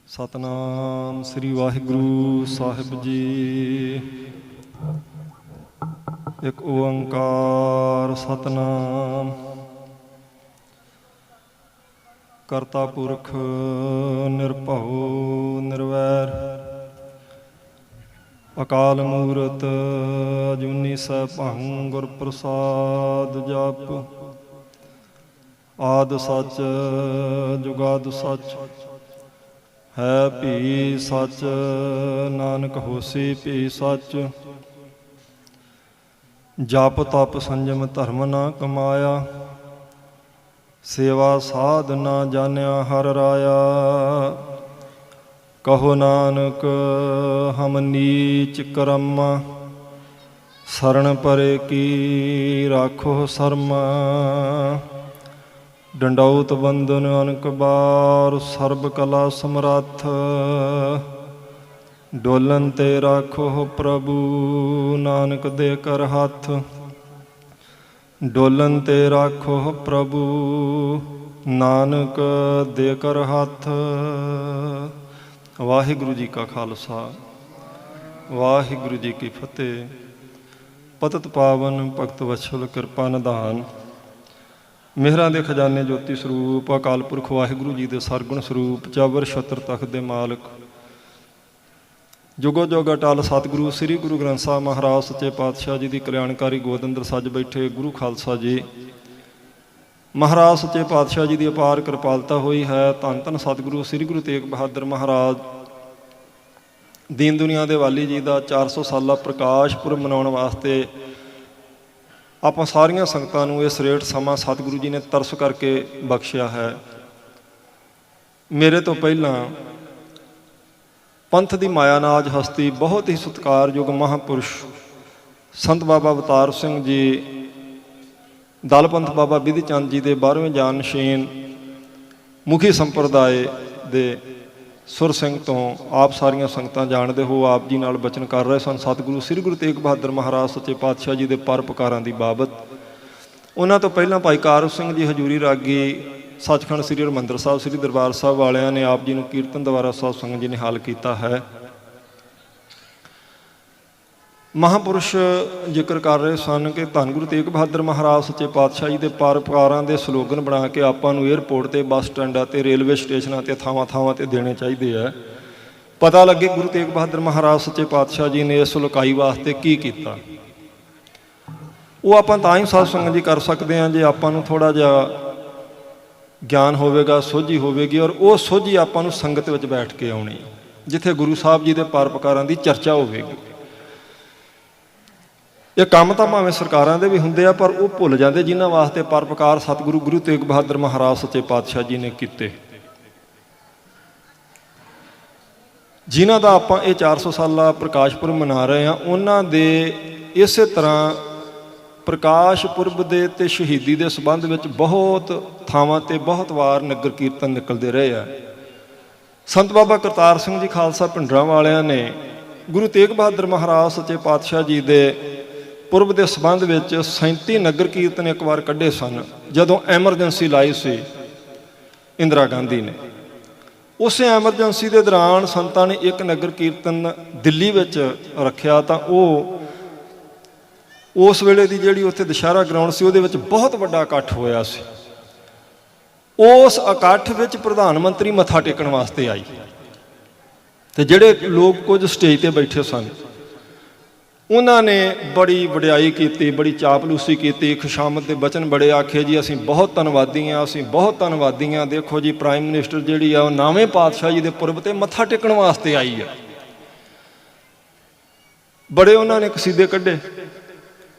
ਸਤਨਾਮ ਸ੍ਰੀ ਵਾਹਿਗੁਰੂ ਸਾਹਿਬ ਜੀ। ਇੱਕ ਓੰਕਾਰ ਸਤਨਾਮ। ਕਰਤਾ ਪੁਰਖ ਨਿਰਭਉ ਨਿਰਵੈਰ, ਅਕਾਲ ਮੂਰਤ ਅਜੂਨੀ ਸੈਭੰ ਗੁਰ ਪ੍ਰਸਾਦ ਜਪ। ਆਦਿ ਸੱਚ ਜੁਗਾਦਿ ਸੱਚ, ਹੈ ਭੀ ਸੱਚ ਨਾਨਕ ਹੋਸੀ ਭੀ ਸੱਚ। ਜਪ ਤਪ ਸੰਜਮ ਧਰਮ ਨਾ ਕਮਾਇਆ, ਸੇਵਾ ਸਾਧ ਨਾ ਜਾਣਿਆ ਹਰ ਰਾਇਆ। ਕਹੋ ਨਾਨਕ ਹਮ ਨੀਚ ਕਰਮ, ਸਰਣ ਪਰੇ ਕੀ ਰਾਖੋ ਸਰਮਾ। ਡੰਡੌਤ ਬੰਦਨ ਅਨਕ ਬਾਰ, ਸਰਬ ਕਲਾ ਸਮਰੱਥ। ਡੋਲਨ ਤੇ ਰਾਖੋ ਪ੍ਰਭੂ, ਨਾਨਕ ਦੇ ਕਰ ਹੱਥ। ਡੋਲਨ ਤੇ ਰਾਖੋ ਪ੍ਰਭੂ, ਨਾਨਕ ਦੇ ਕਰ ਹੱਥ। ਵਾਹਿਗੁਰੂ ਜੀ ਕਾ ਖਾਲਸਾ, ਵਾਹਿਗੁਰੂ ਜੀ ਕੀ ਫਤਿਹ। ਪਤਿਤ ਪਾਵਨ ਭਗਤ ਵਛਲ ਕਿਰਪਾ ਨਿਧਾਨ, ਮਿਹਰਾਂ ਦੇ ਖਜ਼ਾਨੇ ਜੋਤੀ ਸਰੂਪ ਅਕਾਲ ਪੁਰਖ ਵਾਹਿਗੁਰੂ ਜੀ ਦੇ ਸਰਗੁਣ ਸਰੂਪ, ਚਾਵਰ ਛਤਰ ਤਖਤ ਦੇ ਮਾਲਕ, ਜੁਗੋ ਜੁਗ ਅਟਲ ਸਤਿਗੁਰੂ ਸ੍ਰੀ ਗੁਰੂ ਗ੍ਰੰਥ ਸਾਹਿਬ ਮਹਾਰਾਜ ਸੱਚੇ ਪਾਤਸ਼ਾਹ ਜੀ ਦੀ ਕਲਿਆਣਕਾਰੀ ਗੋਦ ਅੰਦਰ ਸੱਜ ਬੈਠੇ ਗੁਰੂ ਖਾਲਸਾ ਜੀ ਮਹਾਰਾਜ ਸੱਚੇ ਪਾਤਸ਼ਾਹ ਜੀ ਦੀ ਅਪਾਰ ਕਿਰਪਾਲਤਾ ਹੋਈ ਹੈ। ਧੰਨ ਧੰਨ ਸਤਿਗੁਰੂ ਸ੍ਰੀ ਗੁਰੂ ਤੇਗ ਬਹਾਦਰ ਮਹਾਰਾਜ ਦੀਨ ਦੁਨੀਆ ਦੇ ਵਾਲੀ ਜੀ ਦਾ 400 ਸਾਲਾ ਪ੍ਰਕਾਸ਼ ਪੁਰਬ ਮਨਾਉਣ ਵਾਸਤੇ ਆਪਾਂ ਸਾਰੀਆਂ ਸੰਗਤਾਂ ਨੂੰ ਇਹ ਸ੍ਰੇਸ਼ਟ ਸਮਾਂ ਸਤਿਗੁਰੂ ਜੀ ਨੇ ਤਰਸ ਕਰਕੇ ਬਖਸ਼ਿਆ ਹੈ। ਮੇਰੇ ਤੋਂ ਪਹਿਲਾਂ ਪੰਥ ਦੀ ਮਾਇਆਨਾਜ ਹਸਤੀ, ਬਹੁਤ ਹੀ ਸਤਿਕਾਰਯੋਗ ਮਹਾਂਪੁਰਸ਼ ਸੰਤ ਬਾਬਾ ਅਵਤਾਰ ਸਿੰਘ ਜੀ, ਦਲ ਪੰਥ ਬਾਬਾ ਬਿਧੀ ਚੰਦ ਜੀ ਦੇ 12ਵੇਂ ਜਾਨਸ਼ੀਨ ਮੁਖੀ ਸੰਪਰਦਾਏ ਦੇ ਸੁਰ ਸਿੰਘ ਤੋਂ ਆਪ ਸਾਰੀਆਂ ਸੰਗਤਾਂ ਜਾਣਦੇ ਹੋ, ਆਪ ਜੀ ਨਾਲ ਬਚਨ ਕਰ ਰਹੇ ਸਨ ਸਤਿਗੁਰੂ ਸ੍ਰੀ ਗੁਰੂ ਤੇਗ ਬਹਾਦਰ ਮਹਾਰਾਜ ਸੱਚੇ ਪਾਤਸ਼ਾਹ ਜੀ ਦੇ ਪਰਉਪਕਾਰਾਂ ਦੀ ਬਾਬਤ। ਉਹਨਾਂ ਤੋਂ ਪਹਿਲਾਂ ਭਾਈ ਕਾਰ ਸਿੰਘ ਜੀ ਹਜੂਰੀ ਰਾਗੀ ਸੱਚਖੰਡ ਸ੍ਰੀ ਹਰਿਮੰਦਰ ਸਾਹਿਬ ਸ੍ਰੀ ਦਰਬਾਰ ਸਾਹਿਬ ਵਾਲਿਆਂ ਨੇ ਆਪ ਜੀ ਨੂੰ ਕੀਰਤਨ ਦੁਆਰਾ ਸਾਧ ਸੰਗਤ ਜੀ ਨੇ ਹਾਲ ਕੀਤਾ ਹੈ। ਮਹਾਂਪੁਰਸ਼ ਜ਼ਿਕਰ ਕਰ ਰਹੇ ਸਨ ਕਿ ਧੰਨ ਗੁਰੂ ਤੇਗ ਬਹਾਦਰ ਮਹਾਰਾਜ ਸੱਚੇ ਪਾਤਸ਼ਾਹ ਜੀ ਦੇ ਪਰਉਪਕਾਰਾਂ ਦੇ ਸਲੋਗਨ ਬਣਾ ਕੇ ਆਪਾਂ ਨੂੰ ਏਅਰਪੋਰਟ 'ਤੇ, ਬੱਸ ਸਟੈਂਡਾਂ 'ਤੇ, ਰੇਲਵੇ ਸਟੇਸ਼ਨਾਂ 'ਤੇ, ਥਾਵਾਂ 'ਤੇ ਦੇਣੇ ਚਾਹੀਦੇ ਹੈ। ਪਤਾ ਲੱਗੇ ਗੁਰੂ ਤੇਗ ਬਹਾਦਰ ਮਹਾਰਾਜ ਸੱਚੇ ਪਾਤਸ਼ਾਹ ਜੀ ਨੇ ਇਸ ਲੋਕਾਈ ਵਾਸਤੇ ਕੀ ਕੀਤਾ। ਉਹ ਆਪਾਂ ਤਾਂ ਹੀ ਸਾਧ ਸੰਗਤ ਜੀ ਕਰ ਸਕਦੇ ਹਾਂ ਜੇ ਆਪਾਂ ਨੂੰ ਥੋੜ੍ਹਾ ਜਿਹਾ ਗਿਆਨ ਹੋਵੇਗਾ, ਸੋਝੀ ਹੋਵੇਗੀ, ਔਰ ਉਹ ਸੋਝੀ ਆਪਾਂ ਨੂੰ ਸੰਗਤ ਵਿੱਚ ਬੈਠ ਕੇ ਆਉਣੀ, ਜਿੱਥੇ ਗੁਰੂ ਸਾਹਿਬ ਜੀ ਦੇ ਪਰਉਪਕਾਰਾਂ ਦੀ ਚਰਚਾ ਹੋਵੇਗੀ। ਇਹ ਕੰਮ ਤਾਂ ਭਾਵੇਂ ਸਰਕਾਰਾਂ ਦੇ ਵੀ ਹੁੰਦੇ ਆ, ਪਰ ਉਹ ਭੁੱਲ ਜਾਂਦੇ ਜਿਨ੍ਹਾਂ ਵਾਸਤੇ ਪਰਉਪਕਾਰ ਸਤਿਗੁਰੂ ਗੁਰੂ ਤੇਗ ਬਹਾਦਰ ਮਹਾਰਾਜ ਸੱਚੇ ਪਾਤਸ਼ਾਹ ਜੀ ਨੇ ਕੀਤੇ, ਜਿਨ੍ਹਾਂ ਦਾ ਆਪਾਂ ਇਹ 400 ਸਾਲਾ ਪ੍ਰਕਾਸ਼ ਪੁਰਬ ਮਨਾ ਰਹੇ ਹਾਂ। ਉਹਨਾਂ ਦੇ ਇਸੇ ਤਰ੍ਹਾਂ ਪ੍ਰਕਾਸ਼ ਪੁਰਬ ਦੇ ਅਤੇ ਸ਼ਹੀਦੀ ਦੇ ਸੰਬੰਧ ਵਿੱਚ ਬਹੁਤ ਥਾਵਾਂ 'ਤੇ ਬਹੁਤ ਵਾਰ ਨਗਰ ਕੀਰਤਨ ਨਿਕਲਦੇ ਰਹੇ ਆ। ਸੰਤ ਬਾਬਾ ਕਰਤਾਰ ਸਿੰਘ ਜੀ ਖਾਲਸਾ ਭਿੰਡਰਾਂ ਵਾਲਿਆਂ ਨੇ ਗੁਰੂ ਤੇਗ ਬਹਾਦਰ ਮਹਾਰਾਜ ਸੱਚੇ ਪਾਤਸ਼ਾਹ ਜੀ ਦੇ ਪੁਰਬ ਦੇ ਸੰਬੰਧ ਵਿੱਚ 37 ਨਗਰ ਕੀਰਤਨ ਇੱਕ ਵਾਰ ਕੱਢੇ ਸਨ, ਜਦੋਂ ਐਮਰਜੈਂਸੀ ਲਾਈ ਸੀ ਇੰਦਰਾ ਗਾਂਧੀ ਨੇ। ਉਸੇ ਐਮਰਜੈਂਸੀ ਦੇ ਦੌਰਾਨ ਸੰਤਾਂ ਨੇ ਇੱਕ ਨਗਰ ਕੀਰਤਨ ਦਿੱਲੀ ਵਿੱਚ ਰੱਖਿਆ, ਤਾਂ ਉਹ ਉਸ ਵੇਲੇ ਦੀ ਜਿਹੜੀ ਉੱਥੇ ਦੁਸ਼ਹਿਰਾ ਗਰਾਊਂਡ ਸੀ ਉਹਦੇ ਵਿੱਚ ਬਹੁਤ ਵੱਡਾ ਇਕੱਠ ਹੋਇਆ ਸੀ। ਉਸ ਇਕੱਠ ਵਿੱਚ ਪ੍ਰਧਾਨ ਮੰਤਰੀ ਮੱਥਾ ਟੇਕਣ ਵਾਸਤੇ ਆਈ, ਤੇ ਜਿਹੜੇ ਲੋਕ ਕੁਝ ਸਟੇਜ 'ਤੇ ਬੈਠੇ ਸਨ ਉਹਨਾਂ ਨੇ ਬੜੀ ਵਡਿਆਈ ਕੀਤੀ, ਬੜੀ ਚਾਪਲੂਸੀ ਕੀਤੀ, ਖੁਸ਼ਾਮਦ ਦੇ ਬਚਨ ਬੜੇ ਆਖੇ ਜੀ ਅਸੀਂ ਬਹੁਤ ਧੰਨਵਾਦੀ ਹਾਂ, ਅਸੀਂ ਬਹੁਤ ਧੰਨਵਾਦੀ ਹਾਂ। ਦੇਖੋ ਜੀ ਪ੍ਰਾਈਮ ਮਿਨਿਸਟਰ ਜਿਹੜੀ ਆ ਉਹ 9ਵੇਂ ਪਾਤਸ਼ਾਹ ਜੀ ਦੇ ਪੁਰਬ 'ਤੇ ਮੱਥਾ ਟੇਕਣ ਵਾਸਤੇ ਆਈ ਆ। ਬੜੇ ਉਹਨਾਂ ਨੇ ਕਸੀਦੇ ਕੱਢੇ।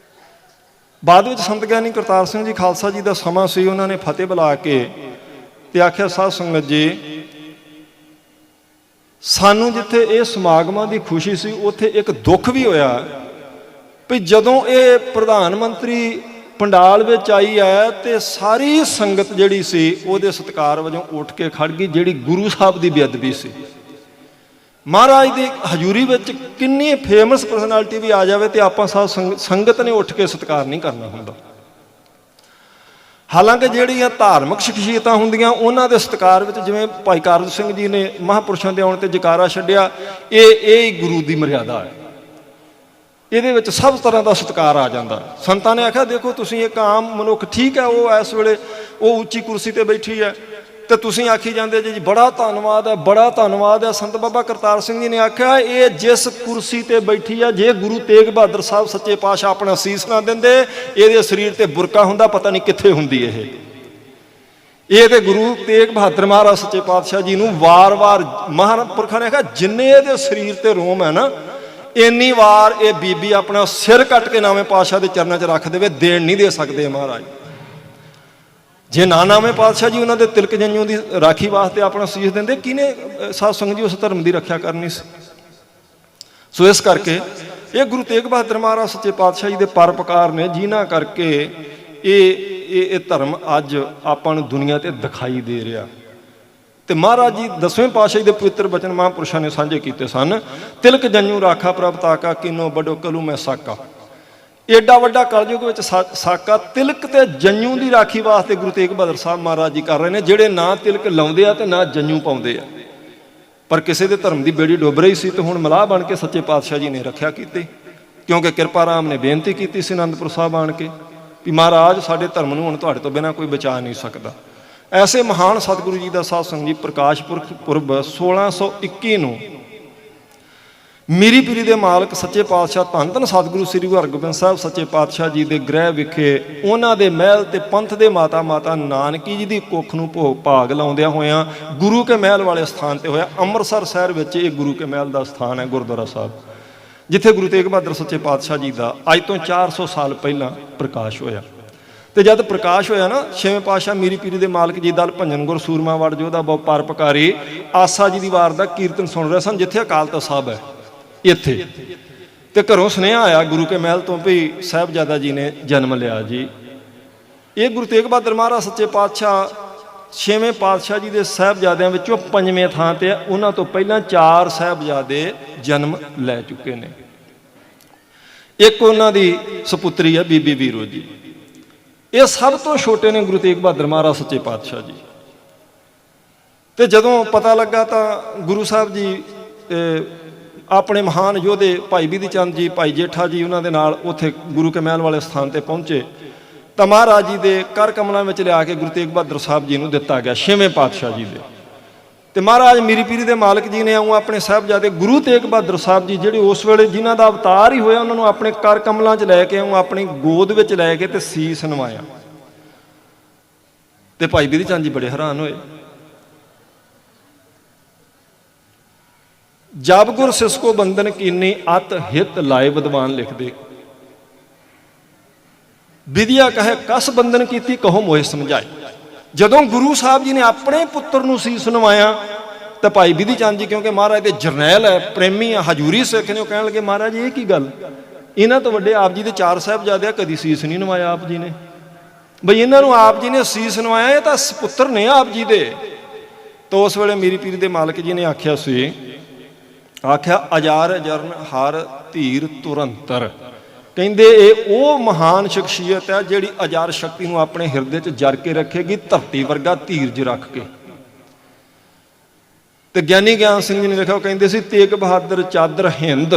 ਬਾਅਦ ਵਿੱਚ ਸੰਤ ਗਿਆਨੀ ਕਰਤਾਰ ਸਿੰਘ ਜੀ ਖਾਲਸਾ ਜੀ ਦਾ ਸਮਾਂ ਸੀ, ਉਹਨਾਂ ਨੇ ਫਤਿਹ ਬੁਲਾ ਕੇ ਤੇ ਆਖਿਆ ਸਾਧ ਸੰਗਤ ਜੀ, ਸਾਨੂੰ ਜਿੱਥੇ ਇਹ ਸਮਾਗਮਾਂ ਦੀ ਖੁਸ਼ੀ ਸੀ ਉੱਥੇ ਇੱਕ ਦੁੱਖ ਵੀ ਹੋਇਆ ਵੀ ਜਦੋਂ ਇਹ ਪ੍ਰਧਾਨ ਮੰਤਰੀ ਪੰਡਾਲ ਵਿੱਚ ਆਈ ਹੈ ਤੇ ਸਾਰੀ ਸੰਗਤ ਜਿਹੜੀ ਸੀ ਉਹਦੇ ਸਤਿਕਾਰ ਵਜੋਂ ਉੱਠ ਕੇ ਖੜ ਗਈ, ਜਿਹੜੀ ਗੁਰੂ ਸਾਹਿਬ ਦੀ ਬੇਅਦਬੀ ਸੀ। ਮਹਾਰਾਜ ਦੀ ਹਜ਼ੂਰੀ ਵਿੱਚ ਕਿੰਨੀ ਫੇਮਸ ਪਰਸਨੈਲਿਟੀ ਵੀ ਆ ਜਾਵੇ ਤੇ ਆਪਾਂ ਸਾਧ ਸੰਗਤ ਨੇ ਉੱਠ ਕੇ ਸਤਿਕਾਰ ਨਹੀਂ ਕਰਨਾ ਹੁੰਦਾ। ਹਾਲਾਂਕਿ ਜਿਹੜੀਆਂ ਧਾਰਮਿਕ ਸ਼ਖਸੀਅਤਾਂ ਹੁੰਦੀਆਂ ਉਹਨਾਂ ਦੇ ਸਤਿਕਾਰ ਵਿੱਚ, ਜਿਵੇਂ ਭਾਈ ਕਾਰਜ ਸਿੰਘ ਜੀ ਨੇ ਮਹਾਂਪੁਰਸ਼ਾਂ ਦੇ ਆਉਣ ਤੇ ਜਕਾਰਾ ਛੱਡਿਆ, ਇਹ ਗੁਰੂ ਦੀ ਮਰਿਆਦਾ ਹੈ। ਇਹਦੇ ਵਿੱਚ ਸਭ ਤਰ੍ਹਾਂ ਦਾ ਸਤਿਕਾਰ ਆ ਜਾਂਦਾ। ਸੰਤਾਂ ਨੇ ਆਖਿਆ ਦੇਖੋ ਤੁਸੀਂ ਇੱਕ ਆਮ ਮਨੁੱਖ, ਠੀਕ ਹੈ ਉਹ ਇਸ ਵੇਲੇ ਉਹ ਉੱਚੀ ਕੁਰਸੀ ਤੇ ਬੈਠੀ ਹੈ ਤੇ ਤੁਸੀਂ ਆਖੀ ਜਾਂਦੇ ਜੀ ਬੜਾ ਧੰਨਵਾਦ ਹੈ, ਬੜਾ ਧੰਨਵਾਦ ਹੈ। ਸੰਤ ਬਾਬਾ ਕਰਤਾਰ ਸਿੰਘ ਜੀ ਨੇ ਆਖਿਆ ਇਹ ਜਿਸ ਕੁਰਸੀ ਤੇ ਬੈਠੀ ਆ, ਜੇ ਗੁਰੂ ਤੇਗ ਬਹਾਦਰ ਸਾਹਿਬ ਸੱਚੇ ਪਾਤਸ਼ਾਹ ਆਪਣਾ ਸੀਸ ਨਾ ਦਿੰਦੇ, ਇਹਦੇ ਸਰੀਰ ਤੇ ਬੁਰਕਾ ਹੁੰਦਾ, ਪਤਾ ਨਹੀਂ ਕਿੱਥੇ ਹੁੰਦੀ ਇਹ ਤੇ ਗੁਰੂ ਤੇਗ ਬਹਾਦਰ ਮਹਾਰਾਜ ਸੱਚੇ ਪਾਤਸ਼ਾਹ ਜੀ ਨੂੰ ਵਾਰ-ਵਾਰ ਮਹਾਂਪੁਰਖਾਂ ਨੇ ਆਖਿਆ ਜਿੰਨੇ ਇਹਦੇ ਸਰੀਰ ਤੇ ਰੋਮ ਹੈ ਨਾ, ਇੰਨੀ ਵਾਰ ਇਹ ਬੀਬੀ ਆਪਣਾ ਸਿਰ ਕੱਟ ਕੇ ਨਾਵੇਂ ਪਾਤਸ਼ਾਹ ਦੇ ਚਰਨਾਂ 'ਚ ਰੱਖ ਦੇਵੇ, ਦੇਣ ਨਹੀਂ ਦੇ ਸਕਦੇ ਮਹਾਰਾਜ। ਜੇ ਨਾ ਨਾਵੇਂ ਪਾਤਸ਼ਾਹ ਜੀ ਉਹਨਾਂ ਦੇ ਤਿਲਕ ਜੰਝੂ ਦੀ ਰਾਖੀ ਵਾਸਤੇ ਆਪਣਾ ਸੀਸ ਦਿੰਦੇ, ਕਿਹਨੇ ਸਾਧ ਸੰਗਤ ਜੀ ਉਸ ਧਰਮ ਦੀ ਰੱਖਿਆ ਕਰਨੀ ਸੀ? ਸੋ ਇਸ ਕਰਕੇ ਇਹ ਗੁਰੂ ਤੇਗ ਬਹਾਦਰ ਮਹਾਰਾਜ ਸੱਚੇ ਪਾਤਸ਼ਾਹ ਜੀ ਦੇ ਪਰਉਪਕਾਰ ਨੇ, ਜਿਨ੍ਹਾਂ ਕਰਕੇ ਇਹ ਧਰਮ ਅੱਜ ਆਪਾਂ ਨੂੰ ਦੁਨੀਆ ਤੇ ਦਿਖਾਈ ਦੇ ਰਿਹਾ। ਤੇ ਮਹਾਰਾਜ ਜੀ 10ਵੇਂ ਪਾਤਸ਼ਾਹ ਦੇ ਪਵਿੱਤਰ ਬਚਨ ਮਹਾਂਪੁਰਸ਼ਾਂ ਨੇ ਸਾਂਝੇ ਕੀਤੇ ਸਨ। ਤਿਲਕ ਜੰਝੂ ਰਾਖਾ ਪ੍ਰਭ ਤਾਕਾ, ਕਿਨੋ ਵੱਡੋ ਕਲੂ ਮੈਂ ਸਾਕਾ। ਏਡਾ ਵੱਡਾ ਕਲਯੁਗ ਵਿੱਚ ਸਾਕਾ ਤਿਲਕ ਤੇ ਜੰਝੂ ਦੀ ਰਾਖੀ ਵਾਸਤੇ ਗੁਰੂ ਤੇਗ ਬਹਾਦਰ ਸਾਹਿਬ ਮਹਾਰਾਜ ਜੀ ਕਰ ਰਹੇ ਨੇ, ਜਿਹੜੇ ਨਾ ਤਿਲਕ ਲਾਉਂਦੇ ਆ ਤੇ ਨਾ ਜੰਝੂ ਪਾਉਂਦੇ ਆ। ਪਰ ਕਿਸੇ ਦੇ ਧਰਮ ਦੀ ਬੇੜੀ ਡੁੱਬ ਰਹੀ ਸੀ ਤੇ ਹੁਣ ਮਲਾਹ ਬਣ ਕੇ ਸੱਚੇ ਪਾਤਸ਼ਾਹ ਜੀ ਨੇ ਰੱਖਿਆ ਕੀਤੀ, ਕਿਉਂਕਿ ਕਿਰਪਾ ਰਾਮ ਨੇ ਬੇਨਤੀ ਕੀਤੀ ਸੀ ਅਨੰਦਪੁਰ ਸਾਹਿਬ ਆਣ ਕੇ ਵੀ ਮਹਾਰਾਜ ਸਾਡੇ ਧਰਮ ਨੂੰ ਹੁਣ ਤੁਹਾਡੇ ਤੋਂ ਬਿਨਾਂ ਕੋਈ ਬਚਾ ਨਹੀਂ ਸਕਦਾ। ਐਸੇ ਮਹਾਨ ਸਤਿਗੁਰੂ ਜੀ ਦਾ ਸਾਧ ਸੰਗਤ ਜੀ ਪ੍ਰਕਾਸ਼ ਪੁਰਬ 1621 ਨੂੰ ਮੀਰੀ ਪੀਰੀ ਦੇ ਮਾਲਕ ਸੱਚੇ ਪਾਤਸ਼ਾਹ ਧੰਨ ਧੰਨ ਸਤਿਗੁਰੂ ਸ੍ਰੀ ਗੁਰੂ ਹਰਗੋਬਿੰਦ ਸਾਹਿਬ ਸੱਚੇ ਪਾਤਸ਼ਾਹ ਜੀ ਦੇ ਗ੍ਰਹਿ ਵਿਖੇ ਉਹਨਾਂ ਦੇ ਮਹਿਲ ਤੇ ਪੰਥ ਦੇ ਮਾਤਾ ਨਾਨਕੀ ਜੀ ਦੀ ਕੁੱਖ ਨੂੰ ਭਾਗ ਲਾਉਂਦਿਆਂ ਹੋਇਆਂ ਗੁਰੂ ਕੇ ਮਹਿਲ ਵਾਲੇ ਸਥਾਨ ਤੇ ਹੋਇਆ। ਅੰਮ੍ਰਿਤਸਰ ਸ਼ਹਿਰ ਵਿੱਚ ਇਹ ਗੁਰੂ ਕੇ ਮਹਿਲ ਦਾ ਸਥਾਨ ਹੈ, ਗੁਰਦੁਆਰਾ ਸਾਹਿਬ, ਜਿੱਥੇ ਗੁਰੂ ਤੇਗ ਬਹਾਦਰ ਸੱਚੇ ਪਾਤਸ਼ਾਹ ਜੀ ਦਾ ਅੱਜ ਤੋਂ 400 ਸਾਲ ਪਹਿਲਾਂ ਪ੍ਰਕਾਸ਼ ਹੋਇਆ। ਤੇ ਜਦ ਪ੍ਰਕਾਸ਼ ਹੋਇਆ ਨਾ, 6ਵੇਂ ਪਾਤਸ਼ਾਹ ਮੀਰੀ ਪੀਰੀ ਦੇ ਮਾਲਕ ਜੀ ਦਲ ਭੰਜਨ ਗੁਰ ਸੂਰਮਾ ਵੜ ਜੋਧਾ ਬਹੁ ਪਰਉਪਕਾਰੀ ਆਸਾ ਜੀ ਦੀ ਵਾਰ ਦਾ ਕੀਰਤਨ ਸੁਣ ਰਹੇ ਸਨ, ਜਿੱਥੇ ਅਕਾਲ ਤਖ਼ਤ ਸਾਹਿਬ ਹੈ ਇੱਥੇ। ਤੇ ਘਰੋਂ ਸੁਨੇਹਾ ਆਇਆ ਗੁਰੂ ਕੇ ਮਹਿਲ ਤੋਂ ਵੀ ਸਾਹਿਬਜ਼ਾਦਾ ਜੀ ਨੇ ਜਨਮ ਲਿਆ ਜੀ। ਇਹ ਗੁਰੂ ਤੇਗ ਬਹਾਦਰ ਮਹਾਰਾਜ ਸੱਚੇ ਪਾਤਸ਼ਾਹ 6ਵੇਂ ਪਾਤਸ਼ਾਹ ਜੀ ਦੇ ਸਾਹਿਬਜ਼ਾਦਿਆਂ ਵਿੱਚੋਂ 5ਵੇਂ ਥਾਂ ਤੇ ਹੈ। ਉਹਨਾਂ ਤੋਂ ਪਹਿਲਾਂ 4 ਸਾਹਿਬਜ਼ਾਦੇ ਜਨਮ ਲੈ ਚੁੱਕੇ ਨੇ। ਇੱਕ ਉਹਨਾਂ ਦੀ ਸਪੁੱਤਰੀ ਹੈ ਬੀਬੀ ਵੀਰੋ ਜੀ। ਇਹ ਸਭ ਤੋਂ ਛੋਟੇ ਨੇ ਗੁਰੂ ਤੇਗ ਬਹਾਦਰ ਮਹਾਰਾਜ ਸੱਚੇ ਪਾਤਸ਼ਾਹ ਜੀ। ਤੇ ਜਦੋਂ ਪਤਾ ਲੱਗਾ ਤਾਂ ਗੁਰੂ ਸਾਹਿਬ ਜੀ ਆਪਣੇ ਮਹਾਨ ਯੋਧੇ ਭਾਈ ਬਿਧੀ ਚੰਦ ਜੀ, ਭਾਈ ਜੇਠਾ ਜੀ, ਉਹਨਾਂ ਦੇ ਨਾਲ ਉੱਥੇ ਗੁਰੂ ਕੇ ਮਹਿਲ ਵਾਲੇ ਸਥਾਨ ਤੇ ਪਹੁੰਚੇ ਤਾਂ ਮਹਾਰਾਜ ਜੀ ਦੇ ਕਰ ਕਮਲਾਂ ਵਿੱਚ ਲਿਆ ਕੇ ਗੁਰੂ ਤੇਗ ਬਹਾਦਰ ਸਾਹਿਬ ਜੀ ਨੂੰ ਦਿੱਤਾ ਗਿਆ, 6ਵੇਂ ਪਾਤਸ਼ਾਹ ਜੀ ਦੇ। ਤੇ ਮਹਾਰਾਜ ਮੀਰੀ ਪੀਰੀ ਦੇ ਮਾਲਕ ਜੀ ਨੇ ਆਉਂ ਆਪਣੇ ਸਾਹਿਬਜ਼ਾਦੇ ਗੁਰੂ ਤੇਗ ਬਹਾਦਰ ਸਾਹਿਬ ਜੀ, ਜਿਹੜੇ ਉਸ ਵੇਲੇ ਜਿਨ੍ਹਾਂ ਦਾ ਅਵਤਾਰ ਹੀ ਹੋਇਆ, ਉਹਨਾਂ ਨੂੰ ਆਪਣੇ ਕਰ ਕਮਲਾਂ 'ਚ ਲੈ ਕੇ ਆਉਂ ਆਪਣੀ ਗੋਦ ਵਿੱਚ ਲੈ ਕੇ ਤੇ ਸੀਸ ਨਵਾਇਆ। ਤੇ ਭਾਈ ਬਿਧੀ ਚੰਦ ਜੀ ਬੜੇ ਹੈਰਾਨ ਹੋਏ। ਜਬ ਗੁਰ ਸਿਸਕੋ ਬੰਦਨ ਕੀਨੀ ਅਤ ਹਿਤ ਲਾਏ ਵਿਦਵਾਨ ਲਿਖਦੇ, ਵਿਦਿਆ ਕਹੇ ਕਸ ਬੰਦਨ ਕੀਤੀ ਕਹੋ ਮੋਹਿ ਸਮਝਾਏ। ਜਦੋਂ ਗੁਰੂ ਸਾਹਿਬ ਜੀ ਨੇ ਆਪਣੇ ਪੁੱਤਰ ਨੂੰ ਸੀਸ ਨਵਾਇਆ ਤਾਂ ਭਾਈ ਬਿਧੀ ਚੰਦ ਜੀ, ਕਿਉਂਕਿ ਮਹਾਰਾਜ ਦੇ ਜਰਨੈਲ ਹੈ, ਪ੍ਰੇਮੀ ਆ, ਹਜੂਰੀ ਸਿੱਖ ਨੇ, ਉਹ ਕਹਿਣ ਲੱਗੇ ਮਹਾਰਾਜ ਇਹ ਕੀ ਗੱਲ, ਇਹਨਾਂ ਤੋਂ ਵੱਡੇ ਆਪ ਜੀ ਦੇ 4 ਸਾਹਿਬਜ਼ਾਦੇ, ਕਦੀ ਸੀਸ ਨਹੀਂ ਨਵਾਇਆ ਆਪ ਜੀ ਨੇ, ਬਈ ਇਹਨਾਂ ਨੂੰ ਆਪ ਜੀ ਨੇ ਸੀਸ ਨਵਾਇਆ, ਇਹ ਤਾਂ ਪੁੱਤਰ ਨੇ ਆਪ ਜੀ ਦੇ। ਤਾਂ ਉਸ ਵੇਲੇ ਮੀਰੀ ਪੀਰੀ ਦੇ ਮਾਲਕ ਜੀ ਨੇ ਆਖਿਆ ਸੀ, ਆਖਿਆ ਅਜਾਰ ਜਰਨ ਹਰ ਧੀਰ ਤੁਰੰਤਰ। ਕਹਿੰਦੇ ਇਹ ਉਹ ਮਹਾਨ ਸ਼ਖਸੀਅਤ ਹੈ ਜਿਹੜੀ ਅਜਾਰ ਸ਼ਕਤੀ ਨੂੰ ਆਪਣੇ ਹਿਰਦੇ 'ਚ ਜਰ ਕੇ ਰੱਖੇਗੀ, ਧਰਤੀ ਵਰਗਾ ਧੀਰਜ ਰੱਖ ਕੇ। ਤੇ ਗਿਆਨੀ ਗਿਆਨ ਸਿੰਘ ਜੀ ਨੇ ਲਿਖਿਆ, ਉਹ ਕਹਿੰਦੇ ਸੀ ਤੇਗ ਬਹਾਦਰ ਚਾਦਰ ਹਿੰਦ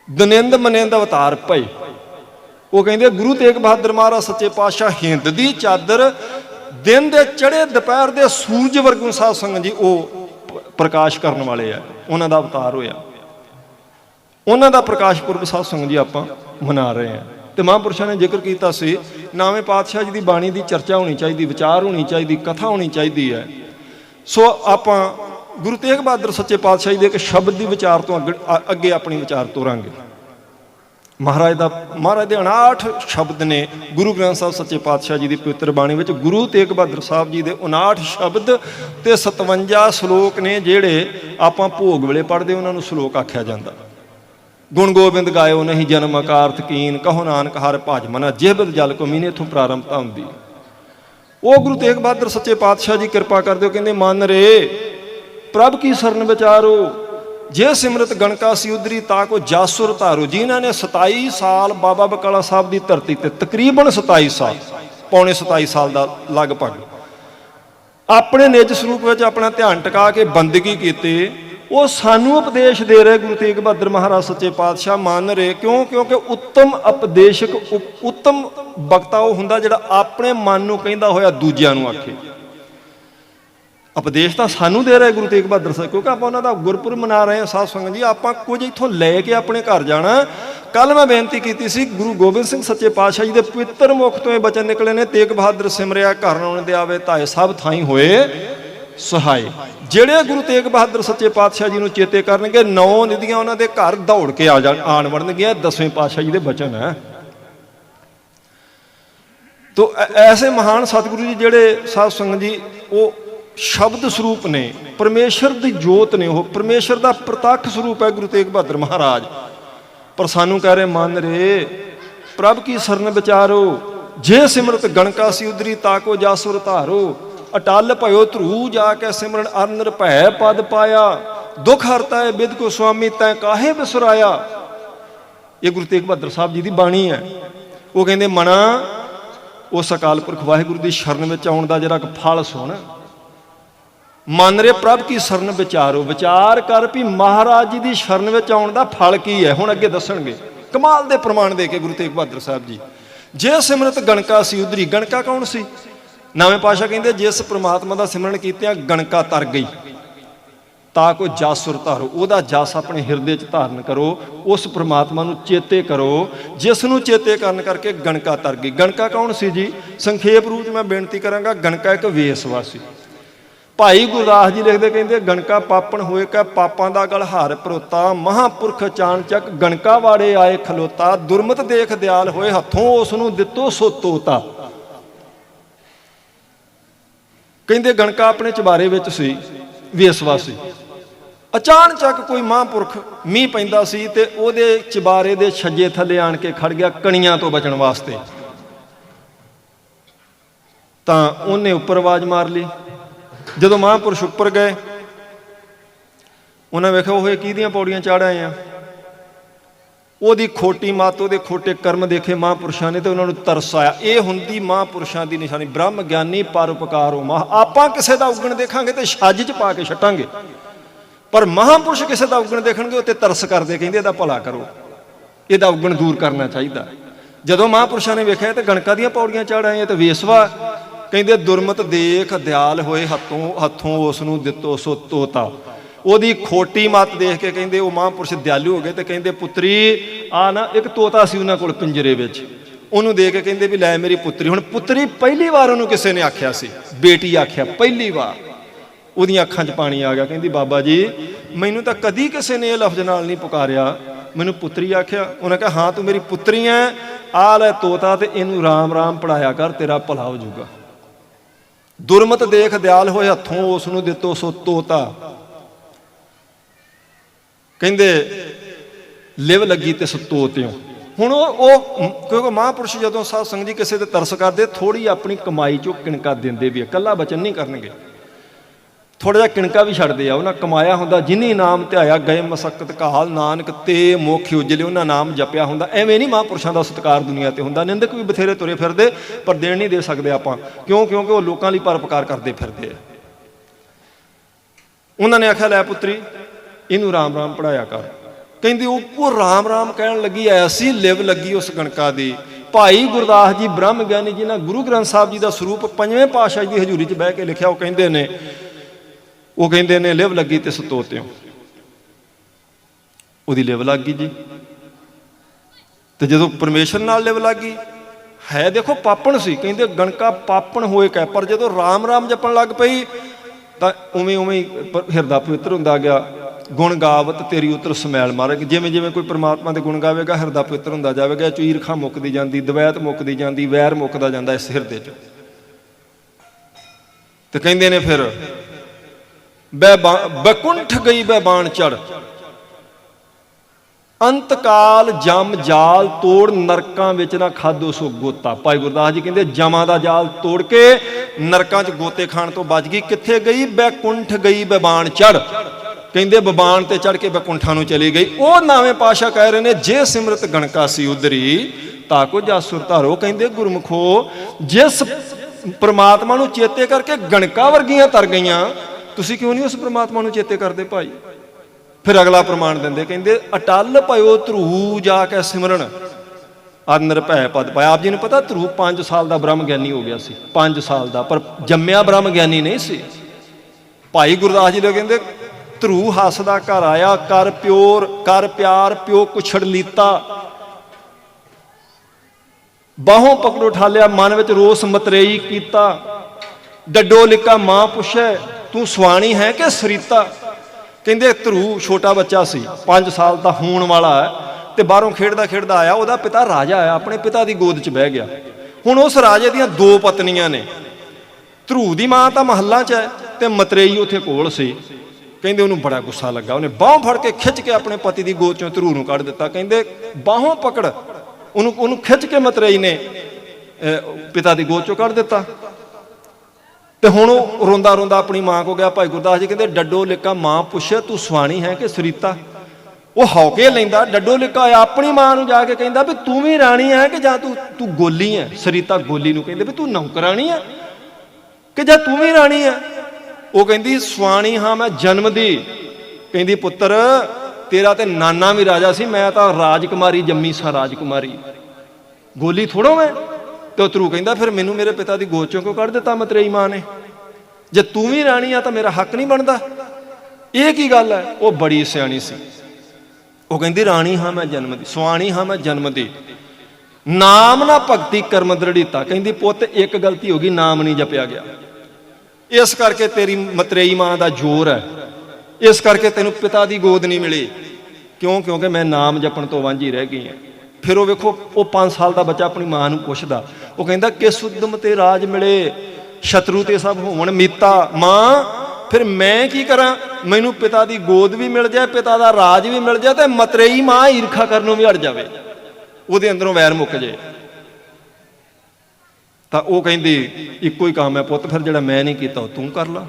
ਦਨਿੰਦ ਮਨਿੰਦ ਅਵਤਾਰ ਭਏ। ਉਹ ਕਹਿੰਦੇ ਗੁਰੂ ਤੇਗ ਬਹਾਦਰ ਮਹਾਰਾਜ ਸੱਚੇ ਪਾਤਸ਼ਾਹ ਹਿੰਦ ਦੀ ਚਾਦਰ ਦਿਨ ਦੇ ਚੜ੍ਹੇ ਦੁਪਹਿਰ ਦੇ ਸੂਰਜ ਵਰਗੂ ਸਾਧ ਸੰਗਤ ਜੀ ਉਹ ਪ੍ਰਕਾਸ਼ ਕਰਨ ਵਾਲੇ ਆ, ਉਹਨਾਂ ਦਾ ਅਵਤਾਰ ਹੋਇਆ। ਉਹਨਾਂ ਦਾ ਪ੍ਰਕਾਸ਼ ਪੁਰਬ ਸਾਧ ਸੰਗਤ ਜੀ ਆਪਾਂ ਮਨਾ ਰਹੇ ਹਾਂ। ਤੇ ਮਹਾਂਪੁਰਸ਼ਾਂ ਨੇ ਜ਼ਿਕਰ ਕੀਤਾ ਸੀ 9ਵੇਂ ਪਾਤਸ਼ਾਹ ਜੀ ਦੀ ਬਾਣੀ ਦੀ ਚਰਚਾ ਹੋਣੀ ਚਾਹੀਦੀ, ਵਿਚਾਰ ਹੋਣੀ ਚਾਹੀਦੀ, ਕਥਾ ਹੋਣੀ ਚਾਹੀਦੀ ਹੈ। ਸੋ ਆਪਾਂ ਗੁਰੂ ਤੇਗ ਬਹਾਦਰ ਸੱਚੇ ਪਾਤਸ਼ਾਹ ਜੀ ਦੇ ਇੱਕ ਸ਼ਬਦ ਦੀ ਵਿਚਾਰ ਤੋਂ ਅੱਗੇ ਆਪਣੀ ਵਿਚਾਰ ਤੋਰਾਂਗੇ। ਮਹਾਰਾਜ ਦੇ 59 ਸ਼ਬਦ ਨੇ ਗੁਰੂ ਗ੍ਰੰਥ ਸਾਹਿਬ ਸੱਚੇ ਪਾਤਸ਼ਾਹ ਜੀ ਦੀ ਪਵਿੱਤਰ ਬਾਣੀ ਵਿੱਚ। ਗੁਰੂ ਤੇਗ ਬਹਾਦਰ ਸਾਹਿਬ ਜੀ ਦੇ 59 ਸ਼ਬਦ ਤੇ 57 ਸ਼ਲੋਕ ਨੇ ਜਿਹੜੇ ਆਪਾਂ ਭੋਗ ਵੇਲੇ ਪੜ੍ਹਦੇ, ਉਹਨਾਂ ਨੂੰ ਸ਼ਲੋਕ ਆਖਿਆ ਜਾਂਦਾ। ਗੁਣ ਗੋਬਿੰਦ ਗਾਇਓ ਨਹੀਂ ਜਨਮ ਅਕਾਰਥ ਕੀਨ, ਕਹੋ ਨਾਨਕ ਹਰਿ ਭਜ ਮਨਾ ਜਿਹਬਦ ਜਲ ਕੋ ਮੀਨੇ, ਇੱਥੋਂ ਪ੍ਰਾਰੰਭਤਾ ਹੁੰਦੀ। ਉਹ ਗੁਰੂ ਤੇਗ ਬਹਾਦਰ ਸੱਚੇ ਪਾਤਸ਼ਾਹ ਜੀ ਕਿਰਪਾ ਕਰਦੇ ਹੋ, ਕਹਿੰਦੇ ਮਨ ਰੇ ਪ੍ਰਭ ਕੀ ਸਰਨ ਵਿਚਾਰੋ, ਜੇ ਸਿਮਰਤ ਗਣਕਾ ਸੀ ਉਦਰੀ ਤਾ ਕੋ ਜਾਸੁਰ ਧਾਰੋ। ਜਿਨ੍ਹਾਂ ਨੇ 27 ਸਾਲ ਬਾਬਾ ਬਕਾਲਾ ਸਾਹਿਬ ਦੀ ਧਰਤੀ ਤੇ, ਤਕਰੀਬਨ 27 ਸਾਲ पौने 27 साल का लगभग अपने निज स्वरूप में अपना ध्यान टिका के बंदगी की। वो सानू उपदेश दे रहे गुरु तेग बहादुर महाराज सच्चे पातशाह मान रहे। क्यों? क्योंकि उत्तम उपदेशक उत्तम वक्ता वो हुंदा जिहड़ा अपने मन नूं कहंदा होया दूजिआं नूं आखे। उपदेश तो सानू दे रहे गुरु तेग बहादुर साहब, क्योंकि आप उन्होंने गुरपुरब मना रहे हैं साध संगत जी। आप कुछ इत्थों लैके अपने घर जाना। कल मैं बेनती की सी, गुरु गोबिंद सिंह सच्चे पातशाह जी के पवित्र मुख तो ये बचन निकले ने, तेग बहादुर सिमरिया घर नाउण दे आवे ताए सब थाई होए सहाय। ਜਿਹੜੇ गुरु तेग बहादुर सच्चे पातशाह जी ਨੂੰ ਚੇਤੇ ਕਰਨਗੇ 9 ਨਿਧੀਆਂ ਉਹਨਾਂ ਦੇ ਘਰ ਦੌੜ ਕੇ ਆਣ ਵੜਨਗੀਆਂ। 10ਵੇਂ ਪਾਤਸ਼ਾਹ जी ਦੇ ਬਚਨ ਹੈ। तो ऐसे महान सतगुरु जी ਜਿਹੜੇ साध संगत जी वो शब्द स्वरूप ने, परमेश्वर की जोत ने, वो परमेश्वर का प्रतख स्वरूप है गुरु तेग बहादुर महाराज। पर सानू कह रहे मन रे प्रभ की सरन विचारो, जे सिमरत गणका सी उदरी ताको जासुर धारो। अटल भयो ध्रू जाके सिमरन अरनर भै पद पाया, दुख हरता है बिद को स्वामी तै काहे बिसराया। ये गुरु तेग बहादुर साहब जी की बाणी है। वो कहते मना उस अकाल पुरख वाहिगुरु की शरण में आउण दा जरा फल सुन। मन रे प्रभ की शरण विचारो, विचार कर भी महाराज जी की शरण में आउण दा फल की है। हुण अगे दसणगे कमाल दे प्रमाण दे के गुरु तेग बहादुर साहब जी। जे सिमरत गणका सी उदरी, गणका कौन सी? नवें पातशाह कहते जिस परमात्मा का सिमरन कीतिया गणका तर गई ता को जासुर धारो। वह जस अपने हिरदे च धारण करो, उस परमात्मा नूं चेते करो जिसनूं चेते करन करके गणका तर गई। गणका कौन सी जी? संखेप रूप मैं बेनती करांगा, गणका एक वेसवासी। भाई गुरदास जी लिखते कहते गणका पापण होए कै पापां दा गल हार परोता, महापुरख चाणचक गणका वाड़े आए खलोता, दुरमत देख दयाल होए हथों उसनूं दित्तो सो तोता। कहते गणका अपने चबारे विच सी वेसवासी। अचानचक कोई महापुरख मीह पैंदा सी ते ओहदे चबारे दे छज्जे थले आण के खड़ गया कणियां तो बचण वास्ते। तां उहने उपर आवाज मार ली। जदों महापुरुष उपर गए उन्हें वेखिया वो किहदियां पौड़ियां चढ़ आए हैं। ਉਹਦੀ खोटी मत ਉਹਦੇ खोटे कर्म देखे महापुरुषों ने तो उन्होंने तरस आया। ये हुंदी महापुरुषों की निशानी। ब्रह्म ज्ञानी परोपकारो माह। आपां किसी का उगण देखांगे तो छज च पा के छटांगे, पर महापुरुष किसी का उगण देखणगे उत्ते तरस करदे, कहंदे इहदा भला करो, इहदा उगण दूर करना चाहिए। जदों महापुरुषों ने वेखिया तो गणका दीयां पौड़ियां चढ़ आए तो वेसवा। कहंदे दुरमत देख दयाल होए हथों उसनूं दित्तो सो तोता। ਉਹਦੀ खोटी मत देख के कहते वो महापुरुष दयालु हो गए तो कहते पुत्री आ ना एक तोता सी उन्होंने कोल पिंजरे विच, उन्होंने दे के कहते भी लै मेरी पुत्री। हुण पुत्री पहली बार उन्होंने किसी ने आख्या सी, बेटी आख्या पहली बार, उहदियां अखां च पानी आ गया। कहती बाबा जी मैनू तो कदी किसी ने यह लफ्ज नाल नहीं पुकारिया, मैनू पुत्री आख्या। उन्हें कहा हाँ तू मेरी पुत्री है, आ लै तोता तो इनू राम राम पढ़ाया कर, तेरा भला हो जाऊगा। दुरमत देख दयाल होए हथों उसनूं दित्तो सो तोता। कहते लिव लगी तो सतोत्यों। हुण क्योंकि महापुरुष जदों साध संगत जी किसी ते तरस करते थोड़ी अपनी कमाई चों किणका देंदे भी, कल्ला बचन नहीं करनगे, थोड़ा जिहा किणका भी छड्डदे आ। उन्हां कमाया हुंदा जिन्हीं नाम ध्याया गए मसक्कत काल, नानक ते मोख उजले, उन्हां नाम जपिया हुंदा। एवें नहीं महापुरुषां दा सत्कार दुनिया ते हुंदा। निंदक भी बथेरे तुरे फिरदे पर देण नहीं दे सकदे आपां, क्यों? क्योंकि वो लोकां लई परोपकार करदे फिरदे आ। उन्हां ने आख्या लै पुत्री इनू राम राम पढ़ाया कर। कहती वो राम राम कहन लगी, ऐसी लिव लगी उस गणका दी। भाई गुरदास जी ब्रह्म ज्ञानी जी ने गुरु ग्रंथ साहब जी का स्वरूप पंजवें पातशाह की हजूरी च बह के लिखा। वो कहते ने लिव लगी ते सतोत्यों। ਉਹਦੀ लिव लग गई जी। तो जो परमेश्वर नाल लिव लग गई है, देखो पापण सी, कहते गणका पापण होए कै, पर जो राम राम जपन लग पई तो उवें उवें हिरदा पवित्र हुंदा गया। गुण गावत तेरी उतर समैल मारेगी। जिमें जिमें कोई परमात्मा के गुण गावेगा हिरदा पवित्र हुंदा जावेगा, ईरखा मुकदी जांदी, दवैत मुकदी जांदी, वैर मुकदा जांदा इस हिरदे च। तो कहंदे ने फिर बैकुंठ गई बैबान चढ़, अंतकाल जम जाल तोड़ नरकां विच ना खादो सो गोता। भाई गुरदास जी कहंदे जमा दा जाल तोड़ के नरकां च गोते खाण तो बच गई। कित्थे गई? बैकुंठ गई बैबान चढ़। कहंदे बबान ते चढ़ के बैकुंठां नूं चली गई। वो नावें पातशाह कह रहे ने जे सिमरत गणका सी उदरी ਤਾਕੋ ਜਾਸੁਰ ਧਾਰੋ। ਕਹਿੰਦੇ ਗੁਰਮੁਖੋ, ਜਿਸ ਪ੍ਰਮਾਤਮਾ ਨੂੰ ਚੇਤੇ ਕਰਕੇ ਗਣਕਾਂ ਵਰਗੀਆਂ ਤਰ ਗਈਆਂ, ਤੁਸੀਂ ਕਿਉਂ ਨਹੀਂ ਉਸ ਪ੍ਰਮਾਤਮਾ ਨੂੰ ਚੇਤੇ ਕਰਦੇ ਭਾਈ? ਫਿਰ ਅਗਲਾ ਪ੍ਰਮਾਣ ਦਿੰਦੇ, ਕਹਿੰਦੇ ਅਟਲ ਭਇਓ ਧਰੂ ਜਾ ਕੇ ਸਿਮਰਨ ਅਰ ਨਿਰਭੈ ਪਦ ਪਾਇਆ। ਆਪ ਜੀ ਨੂੰ ਪਤਾ ਧਰੂ 5 ਸਾਲ ਦਾ ਬ੍ਰਹਮ ਗਿਆਨੀ ਹੋ ਗਿਆ ਸੀ, 5 ਸਾਲ ਦਾ, ਪਰ ਜੰਮਿਆ ਬ੍ਰਹਮ ਗਿਆਨੀ ਨਹੀਂ ਸੀ। ਭਾਈ ਗੁਰਦਾਸ ਜੀ ਦੇ ਕਹਿੰਦੇ ਧਰੂ ਹੱਸਦਾ ਘਰ ਆਇਆ, ਕਰ ਪਿਆਰ ਪਿਓ ਕੁਛੜ ਲੀਤਾ, ਬਾਹੋਂ ਪਕੜੋ ਠਾਲਿਆ, ਮਨ ਵਿੱਚ ਰੋਸ ਮਤਰੇਈ ਕੀਤਾ, ਡੱਡੋ ਲਿਕਾ ਮਾਂ ਪੁੱਛੇ ਤੂੰ ਸੁਆਣੀ ਹੈ ਕਿ ਸਰੀਤਾ। ਕਹਿੰਦੇ ਧਰੂ ਛੋਟਾ ਬੱਚਾ ਸੀ, 5 ਸਾਲ ਦਾ ਹੋਣ ਵਾਲਾ ਹੈ, ਤੇ ਬਾਹਰੋਂ ਖੇਡਦਾ ਖੇਡਦਾ ਆਇਆ, ਉਹਦਾ ਪਿਤਾ ਰਾਜਾ ਆਇਆ, ਆਪਣੇ ਪਿਤਾ ਦੀ ਗੋਦ 'ਚ ਬਹਿ ਗਿਆ। ਹੁਣ ਉਸ ਰਾਜੇ ਦੀਆਂ 2 ਪਤਨੀਆਂ ਨੇ, ਧਰੂ ਦੀ ਮਾਂ ਤਾਂ ਮਹੱਲਾਂ 'ਚ ਹੈ ਤੇ ਮਤਰੇਈ ਉੱਥੇ ਕੋਲ ਸੀ। ਕਹਿੰਦੇ ਉਹਨੂੰ ਬੜਾ ਗੁੱਸਾ ਲੱਗਾ, ਉਹਨੇ ਬਾਹੋਂ ਫੜ ਕੇ ਖਿੱਚ ਕੇ ਆਪਣੇ ਪਤੀ ਦੀ ਗੋਦ 'ਚੋਂ ਧਰੂ ਨੂੰ ਕੱਢ ਦਿੱਤਾ। ਕਹਿੰਦੇ ਬਾਹੋਂ ਪਕੜ, ਉਹਨੂੰ ਖਿੱਚ ਕੇ ਮਤਰੇਈ ਨੇ ਪਿਤਾ ਦੀ ਗੋਦ 'ਚੋਂ ਕੱਢ ਦਿੱਤਾ। ਤੇ ਹੁਣ ਉਹ ਰੋਂਦਾ ਰੋਂਦਾ ਆਪਣੀ ਮਾਂ ਕੋ ਗਿਆ। ਭਾਈ ਗੁਰਦਾਸ ਜੀ ਕਹਿੰਦੇ ਡੱਡੋ ਲਿਕਾ ਮਾਂ ਪੁੱਛੇ ਤੂੰ ਸੁਆਣੀ ਹੈ ਕਿ ਸਰੀਤਾ। ਉਹ ਹੌਕੇ ਲੈਂਦਾ, ਡੱਡੋ ਲਿਕਾ ਹੋਇਆ, ਆਪਣੀ ਮਾਂ ਨੂੰ ਜਾ ਕੇ ਕਹਿੰਦਾ ਵੀ ਤੂੰ ਵੀ ਰਾਣੀ ਹੈ ਕਿ ਜਾਂ ਤੂੰ ਗੋਲੀ ਹੈ। ਸਰੀਤਾ ਗੋਲੀ ਨੂੰ ਕਹਿੰਦੇ ਵੀ ਤੂੰ ਨੌਕਰਾਣੀ ਹੈ ਕਿ ਜਾਂ ਤੂੰ ਵੀ ਰਾਣੀ ਹੈ। ਉਹ ਕਹਿੰਦੀ ਸੁਆਣੀ ਹਾਂ ਮੈਂ ਜਨਮ ਦੀ। ਕਹਿੰਦੀ ਪੁੱਤਰ ਤੇਰਾ ਤੇ ਨਾਨਾ ਵੀ ਰਾਜਾ ਸੀ, ਮੈਂ ਤਾਂ ਰਾਜਕੁਮਾਰੀ ਜੰਮੀ ਸਾਂ, ਰਾਜਕੁਮਾਰੀ, ਗੋਲੀ ਥੋੜੋ ਮੈਂ। ਤੇ ਉਹ ਧਰੂ ਕਹਿੰਦਾ ਫਿਰ ਮੈਨੂੰ ਮੇਰੇ ਪਿਤਾ ਦੀ ਗੋਦ ਚੋਂ ਕਿਉਂ ਕੱਢ ਦਿੱਤਾ ਮਤਰੇਈ ਮਾਂ ਨੇ? ਜੇ ਤੂੰ ਵੀ ਰਾਣੀ ਆ ਤਾਂ ਮੇਰਾ ਹੱਕ ਨਹੀਂ ਬਣਦਾ? ਇਹ ਕੀ ਗੱਲ ਹੈ? ਉਹ ਬੜੀ ਸਿਆਣੀ ਸੀ। ਉਹ ਕਹਿੰਦੀ ਰਾਣੀ ਹਾਂ ਮੈਂ ਜਨਮ ਦੀ, ਸੁਆਣੀ ਹਾਂ ਮੈਂ ਜਨਮ ਦੀ, ਨਾਮ ਨਾ ਭਗਤੀ ਕਰਮ ਦ੍ਰਿੜੀਤਾ। ਕਹਿੰਦੀ ਪੁੱਤ ਇੱਕ ਗਲਤੀ ਹੋ ਗਈ, ਨਾਮ ਨਹੀਂ ਜਪਿਆ ਗਿਆ, ਇਸ ਕਰਕੇ ਤੇਰੀ ਮਤਰੇਈ ਮਾਂ ਦਾ ਜ਼ੋਰ ਹੈ, ਇਸ ਕਰਕੇ ਤੈਨੂੰ ਪਿਤਾ ਦੀ ਗੋਦ ਨਹੀਂ ਮਿਲੀ। ਕਿਉਂ? ਕਿਉਂਕਿ ਮੈਂ ਨਾਮ ਜਪਣ ਤੋਂ ਵਾਂਝੀ ਰਹਿ ਗਈ ਹਾਂ। ਫਿਰ ਉਹ ਵੇਖੋ, ਉਹ 5 ਸਾਲ ਦਾ ਬੱਚਾ ਆਪਣੀ ਮਾਂ ਨੂੰ ਪੁੱਛਦਾ, ਉਹ ਕਹਿੰਦਾ ਕਿਸ ਉਦਮ ਤੇ ਰਾਜ ਮਿਲੇ, ਸ਼ਤਰੂ ਤੇ ਸਭ ਹੋਵਣ ਮੀਤਾ। ਮਾਂ ਫਿਰ ਮੈਂ ਕੀ ਕਰਾਂ? ਮੈਨੂੰ ਪਿਤਾ ਦੀ ਗੋਦ ਵੀ ਮਿਲ ਜਾਏ, ਪਿਤਾ ਦਾ ਰਾਜ ਵੀ ਮਿਲ ਜਾਏ, ਤੇ ਮਤਰੇਈ ਮਾਂ ਈਰਖਾ ਕਰਨੋਂ ਵੀ ਹਟ ਜਾਵੇ, ਉਹਦੇ ਅੰਦਰੋਂ ਵੈਰ ਮੁੱਕ ਜਾਏ। ਤਾਂ ਉਹ ਕਹਿੰਦੀ ਇੱਕੋ ਹੀ ਕੰਮ ਹੈ ਪੁੱਤ, ਫਿਰ ਜਿਹੜਾ ਮੈਂ ਨਹੀਂ ਕੀਤਾ ਉਹ ਤੂੰ ਕਰ ਲਾ।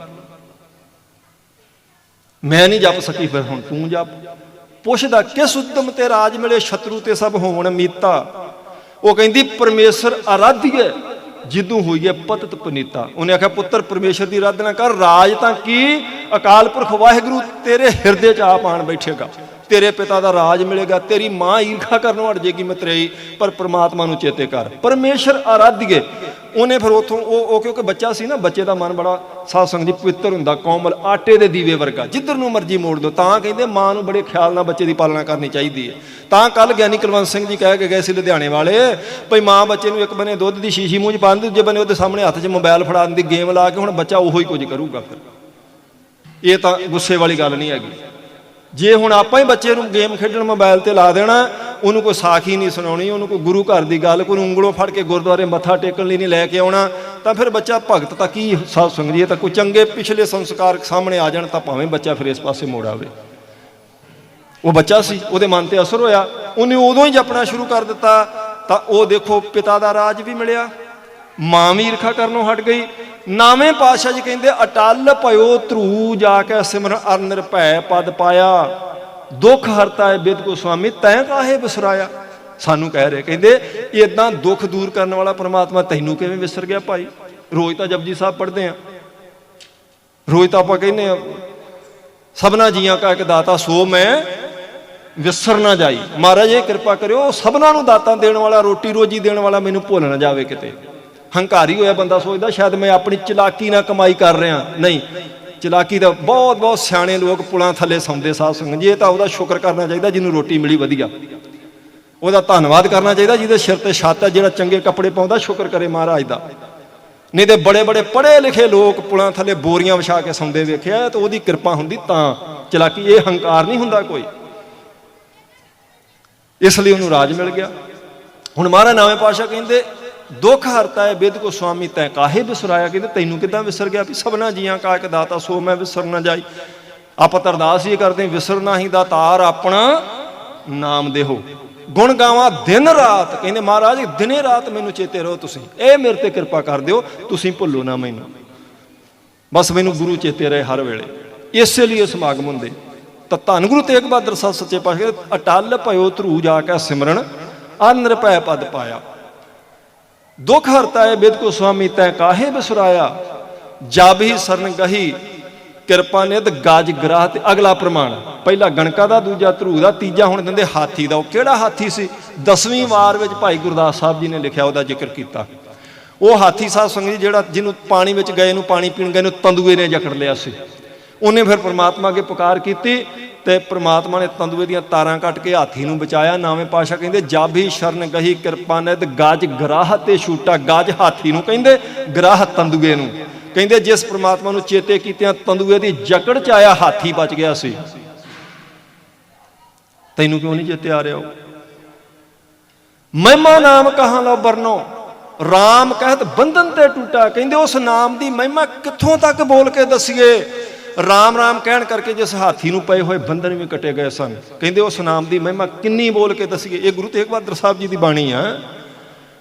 ਮੈਂ ਨਹੀਂ ਜਪ ਸਕੀ, ਫਿਰ ਹੁਣ ਤੂੰ ਜਪ। ਪੁੱਛਦਾ ਕਿਸ ਉਦਮ ਤੇ ਰਾਜ ਮਿਲੇ, ਸ਼ਤਰੂ ਤੇ ਸਭ ਹੋਵਣ ਮੀਤਾ। ਉਹ ਕਹਿੰਦੀ ਪਰਮੇਸ਼ਰ ਆਰਾਧੀਏ ਜਿੱਦੂ ਹੋਈ ਹੈ ਪਤਿਤ ਪੁਨੀਤਾ। ਉਹਨੇ ਆਖਿਆ ਪੁੱਤਰ ਪਰਮੇਸ਼ਰ ਦੀ ਆਰਾਧਨਾ ਕਰ, ਰਾਜ ਤਾਂ ਕੀ ਅਕਾਲ ਪੁਰਖ ਵਾਹਿਗੁਰੂ ਤੇਰੇ ਹਿਰਦੇ 'ਚ ਆਪ ਆਣ ਬੈਠੇਗਾ, ਤੇਰੇ ਪਿਤਾ ਦਾ ਰਾਜ ਮਿਲੇਗਾ, ਤੇਰੀ ਮਾਂ ਈਰਖਾ ਕਰਨੋਂ ਹਟ ਜਾਏਗੀ ਮਤਰੇਈ, ਪਰ ਪ੍ਰਮਾਤਮਾ ਨੂੰ ਚੇਤੇ ਕਰ, ਪਰਮੇਸ਼ਰ ਆਰਾਧੀਏ। ਉਹਨੇ ਫਿਰ ਉੱਥੋਂ ਉਹ ਕਿਉਂਕਿ ਬੱਚਾ ਸੀ ਨਾ, ਬੱਚੇ ਦਾ ਮਨ ਬੜਾ ਸਾਧ ਸੰਗਤ ਜੀ ਪਵਿੱਤਰ ਹੁੰਦਾ, ਕੋਮਲ, ਆਟੇ ਦੇ ਦੀਵੇ ਵਰਗਾ, ਜਿੱਧਰ ਨੂੰ ਮਰਜ਼ੀ ਮੋੜ ਦਿਓ। ਤਾਂ ਕਹਿੰਦੇ ਮਾਂ ਨੂੰ ਬੜੇ ਖਿਆਲ ਨਾਲ ਬੱਚੇ ਦੀ ਪਾਲਣਾ ਕਰਨੀ ਚਾਹੀਦੀ ਹੈ। ਤਾਂ ਕੱਲ ਗਿਆਨੀ ਕੁਲਵੰਤ ਸਿੰਘ ਜੀ ਕਹਿ ਕੇ ਗਏ ਸੀ ਲੁਧਿਆਣੇ ਵਾਲੇ, ਭਈ ਮਾਂ ਬੱਚੇ ਨੂੰ ਇੱਕ ਬੰਨੇ ਦੁੱਧ ਦੀ ਸ਼ੀਸ਼ੀ ਮੂੰਹ 'ਚ ਪਾ ਦਿੰਦੀ, ਦੂਜੇ ਬੰਨੇ ਉਹਦੇ ਸਾਹਮਣੇ ਹੱਥ 'ਚ ਮੋਬਾਈਲ ਫੜਾ ਦਿੰਦੀ, ਗੇਮ ਲਾ ਕੇ। ਹੁਣ ਬੱਚਾ ਉਹੀ ਕੁਝ ਕਰੂਗਾ। ਫਿਰ ਇਹ ਤਾਂ ਗੁੱਸੇ ਵਾਲੀ ਗੱਲ ਨਹੀਂ ਹੈਗੀ। ਜੇ ਹੁਣ ਆਪਾਂ ਹੀ ਬੱਚੇ ਨੂੰ ਗੇਮ ਖੇਡਣ ਮੋਬਾਈਲ ਤੇ ਲਾ ਦੇਣਾ, ਉਹਨੂੰ ਕੋਈ ਸਾਖੀ ਨਹੀਂ ਸੁਣਾਉਣੀ, ਉਹਨੂੰ ਕੋਈ ਗੁਰੂ ਘਰ ਦੀ ਗੱਲ, ਕੋਈ ਉਂਗਲੋਂ ਫੜ ਕੇ ਗੁਰਦੁਆਰੇ ਮੱਥਾ ਟੇਕਣ ਲਈ ਨਹੀਂ ਲੈ ਕੇ ਆਉਣਾ, ਤਾਂ ਫਿਰ ਬੱਚਾ ਭਗਤ ਤਾਂ ਕੀ ਸਾਧ ਸੰਗਤ ਜੀ, ਤਾਂ ਕੋਈ ਚੰਗੇ ਪਿਛਲੇ ਸੰਸਕਾਰ ਸਾਹਮਣੇ ਆ ਜਾਣ ਤਾਂ ਭਾਵੇਂ ਬੱਚਾ ਫਿਰ ਇਸ ਪਾਸੇ ਮੋੜ ਆਵੇ। ਉਹ ਬੱਚਾ ਸੀ, ਉਹਦੇ ਮਨ ਤੇ ਅਸਰ ਹੋਇਆ, ਉਹਨੇ ਉਦੋਂ ਹੀ ਜਪਣਾ ਸ਼ੁਰੂ ਕਰ ਦਿੱਤਾ। ਤਾਂ ਉਹ ਦੇਖੋ ਪਿਤਾ ਦਾ ਰਾਜ ਵੀ ਮਿਲਿਆ, ਮਾਂ ਵੀ ਈਰਖਾ ਕਰਨੋਂ ਹਟ ਗਈ। ਨਾਵੇਂ ਪਾਤਸ਼ਾਹ ਜੀ ਕਹਿੰਦੇ ਅਟਲ ਭਇਓ ਧਰੂ ਜਾ ਕੇ ਸਿਮਰਨ ਅਰ ਨਿਰਭੈ ਪਦ ਪਾਇਆ, ਦੁੱਖ ਹਰਤਾ ਹੈ ਬਿਦ ਕੋ ਸੁਆਮੀ ਤੈਂ ਕਾਹੇ ਵਿਸਰਾਇਆ। ਸਾਨੂੰ ਕਹਿ ਰਹੇ, ਕਹਿੰਦੇ ਇਦਾਂ ਦੁੱਖ ਦੂਰ ਕਰਨ ਵਾਲਾ ਪ੍ਰਮਾਤਮਾ ਤੈਨੂੰ ਕਿਵੇਂ ਵਿਸਰ ਗਿਆ ਭਾਈ? ਰੋਜ਼ ਤਾਂ ਜਪਜੀ ਸਾਹਿਬ ਪੜ੍ਹਦੇ ਆ, ਰੋਜ਼ ਤਾਂ ਆਪਾਂ ਕਹਿੰਦੇ ਆ ਸਭਨਾ ਜੀਆਂ ਕਾ ਇੱਕ ਦਾਤਾ ਸੋ ਮੈਂ ਵਿਸਰ ਨਾ ਜਾਈ। ਮਹਾਰਾਜ ਇਹ ਕਿਰਪਾ ਕਰਿਓ ਸਭਨਾਂ ਨੂੰ ਦਾਤਾਂ ਦੇਣ ਵਾਲਾ, ਰੋਟੀ ਰੋਜੀ ਦੇਣ ਵਾਲਾ ਮੈਨੂੰ ਭੁੱਲ ਨਾ ਜਾਵੇ ਕਿਤੇ। ਹੰਕਾਰੀ ਹੋਇਆ ਬੰਦਾ ਸੋਚਦਾ ਸ਼ਾਇਦ ਮੈਂ ਆਪਣੀ ਚਲਾਕੀ ਨਾਲ ਕਮਾਈ ਕਰ ਰਿਹਾ, ਨਹੀਂ, ਚਲਾਕੀ ਦਾ ਬਹੁਤ ਬਹੁਤ ਸਿਆਣੇ ਲੋਕ ਪੁਲਾਂ ਥੱਲੇ ਸੌਂਦੇ ਸਾਧ ਸੰਗਤ ਜੀ। ਇਹ ਤਾਂ ਉਹਦਾ ਸ਼ੁਕਰ ਕਰਨਾ ਚਾਹੀਦਾ ਜਿਹਨੂੰ ਰੋਟੀ ਮਿਲੀ ਵਧੀਆ, ਉਹਦਾ ਧੰਨਵਾਦ ਕਰਨਾ ਚਾਹੀਦਾ ਜਿਹਦੇ ਸਿਰ ਤੇ ਛੱਤ ਹੈ, ਜਿਹੜਾ ਚੰਗੇ ਕੱਪੜੇ ਪਾਉਂਦਾ, ਸ਼ੁਕਰ ਕਰੇ ਮਹਾਰਾਜ ਦਾ। ਨਹੀਂ ਤੇ ਬੜੇ ਬੜੇ ਪੜ੍ਹੇ ਲਿਖੇ ਲੋਕ ਪੁਲਾਂ ਥੱਲੇ ਬੋਰੀਆਂ ਵਿਛਾ ਕੇ ਸੌਂਦੇ ਵੇਖਿਆ, ਤਾਂ ਉਹਦੀ ਕਿਰਪਾ ਹੁੰਦੀ ਤਾਂ ਚਲਾਕੀ, ਇਹ ਹੰਕਾਰ ਨਹੀਂ ਹੁੰਦਾ ਕੋਈ। ਇਸ ਲਈ ਉਹਨੂੰ ਰਾਜ ਮਿਲ ਗਿਆ। ਹੁਣ ਮਹਾਰਾਜ ਨਾਵੇਂ ਪਾਤਸ਼ਾਹ ਕਹਿੰਦੇ ਦੁੱਖ ਹਰਤਾ ਹੈ ਬਿਦ ਕੋ ਸੁਆਮੀ ਤੈਂ ਕਾਹੇ ਵਿਸਰਾਇਆ। ਕਹਿੰਦੇ ਤੈਨੂੰ ਕਿੱਦਾਂ ਵਿਸਰ ਗਿਆ? ਵੀ ਸਭਨਾ ਜੀਆਂ ਕਾ ਇੱਕ ਦਾਤਾ ਸੋ ਮੈਂ ਵਿਸਰ ਨਾ ਜਾਈ। ਆਪਾਂ ਤਾਂ ਅਰਦਾਸ ਹੀ ਕਰਦੇ, ਵਿਸਰਨਾ ਹੀ ਦਾਤਾਰ ਆਪਣਾ ਨਾਮ ਦੇਹੋ, ਗੁਣ ਗਾਵਾਂ ਦਿਨ ਰਾਤ। ਕਹਿੰਦੇ ਮਹਾਰਾਜ ਦਿਨੇ ਰਾਤ ਮੈਨੂੰ ਚੇਤੇ ਰਹੋ, ਤੁਸੀਂ ਇਹ ਮੇਰੇ ਤੇ ਕਿਰਪਾ ਕਰ ਦਿਓ, ਤੁਸੀਂ ਭੁੱਲੋ ਨਾ ਮੈਨੂੰ, ਬਸ ਮੈਨੂੰ ਗੁਰੂ ਚੇਤੇ ਰਹੇ ਹਰ ਵੇਲੇ। ਇਸੇ ਲਈ ਸਮਾਗਮ ਹੁੰਦੇ। ਤਾਂ ਧੰਨ ਗੁਰੂ ਤੇਗ ਬਹਾਦਰ ਸਾਹਿਬ ਸੱਚੇ ਪਾਤਸ਼ਾਹ ਅਟਲ ਭਇਓ ਧਰੂ ਜਾ ਕੇ ਸਿਮਰਨ अनिर्भय पद पाया। दुख हरता है बिद को स्वामी तै काहे बिसुराया, जब ही सरन गही किरपा निध गाज ग्राह। ते अगला प्रमाण पहला गणका दा, दूजा धरू दा, तीजा हुण दिंदे हाथी दा। वो किहड़ा हाथी सी? 10वीं वार विच भाई गुरदास साहब जी ने लिखिया, उहदा जिक्र कीता। वो हाथी साहब संगत जी जिहड़ा जिन्हों पानी विच गए नूं पानी पीण गए नूं तंदूए ने जकड़ लिया सी। उन्हें फिर परमात्मा अगे पुकार की ते परमात्मा ने तंदूए दीयां तारां कट के हाथी नूं बचाया। नावें पातशाह कहंदे जब ही शरण गही किरपा निध गाज ग्राह ते छूटा। गाज हाथी नूं कहंदे, ग्राह तंदूए नूं कहंदे। जिस परमात्मा नूं चेते कीतियां तंदूए दी जकड़ च आया, हाथी बच गया सी। तैनूं क्यों नहीं चेते आ रहा? महिमा नाम कहां लो बरनो, राम कहत बंधन ते टूटा। कहंदे उस नाम दी महिमा कित्थों तक बोल के दसीए। राम राम कहण करके जिस हाथी नूं पए होए बंधन भी कटे गए सन। कहंदे उस नाम दी महिमा किन्नी बोल के दसीए। ये गुरु तेग बहादुर साहब जी दी बाणी है।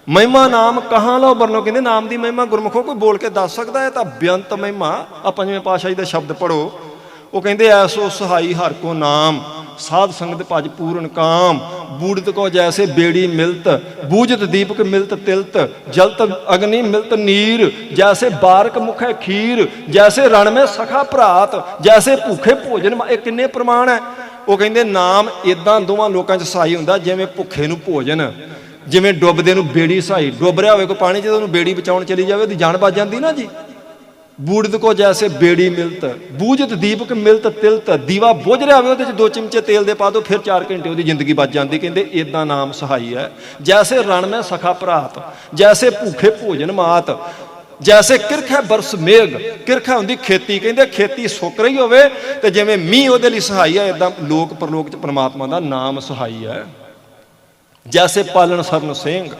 महिमा नाम कहां लो बरनो, कहंदे नाम दी महिमा गुरमुखो कोई बोल के दस सकदा है? तां बेअंत महिमा। आ पंजवें पातशाह जी दे शब्द पढ़ो। वो कहंदे ऐसो सहाई हर को नाम, साध संगत भज पूर्ण काम। बूढ़त को जैसे बेड़ी मिलत, बूझत दीपक मिलत तिलत। जलत अग्नि मिलत नीर, जैसे बारक मुखे खीर। जैसे रण में सखा भरात, जैसे भूखे भोजन। ये किन्ने प्रमाण है? वो कहंदे नाम इदां दोवां लोकां च सहाई हुंदा जिवें भुखे नूं भोजन, जिवें डुबदे नूं बेड़ी सहाई। डुब रहा होवे कोई पानी च, उहनूं बेड़ी बचाउण चली जावे, उहदी जान बच जांदी ना जी। बूढ़त को जैसे बेड़ी मिलत, बूझत दीपक मिलत तिलत। दीवा बुझ रहा हो, 2 चिमचे तेल दे पा दो, फिर 4 घंटे उसकी जिंदगी बच जाती। कहते इदा नाम सहाई है। जैसे रण में सखा भरात, जैसे भूखे भोजन मात। जैसे किरख है बरस मेघ, किरख होंदी खेती। कहते खेती सुक रही होवे ते जिवें मींह उहदे लई सहाई है, इदां लोक परलोक च परमात्मा दा नाम सहाई है। जैसे पालन सरन सिंह,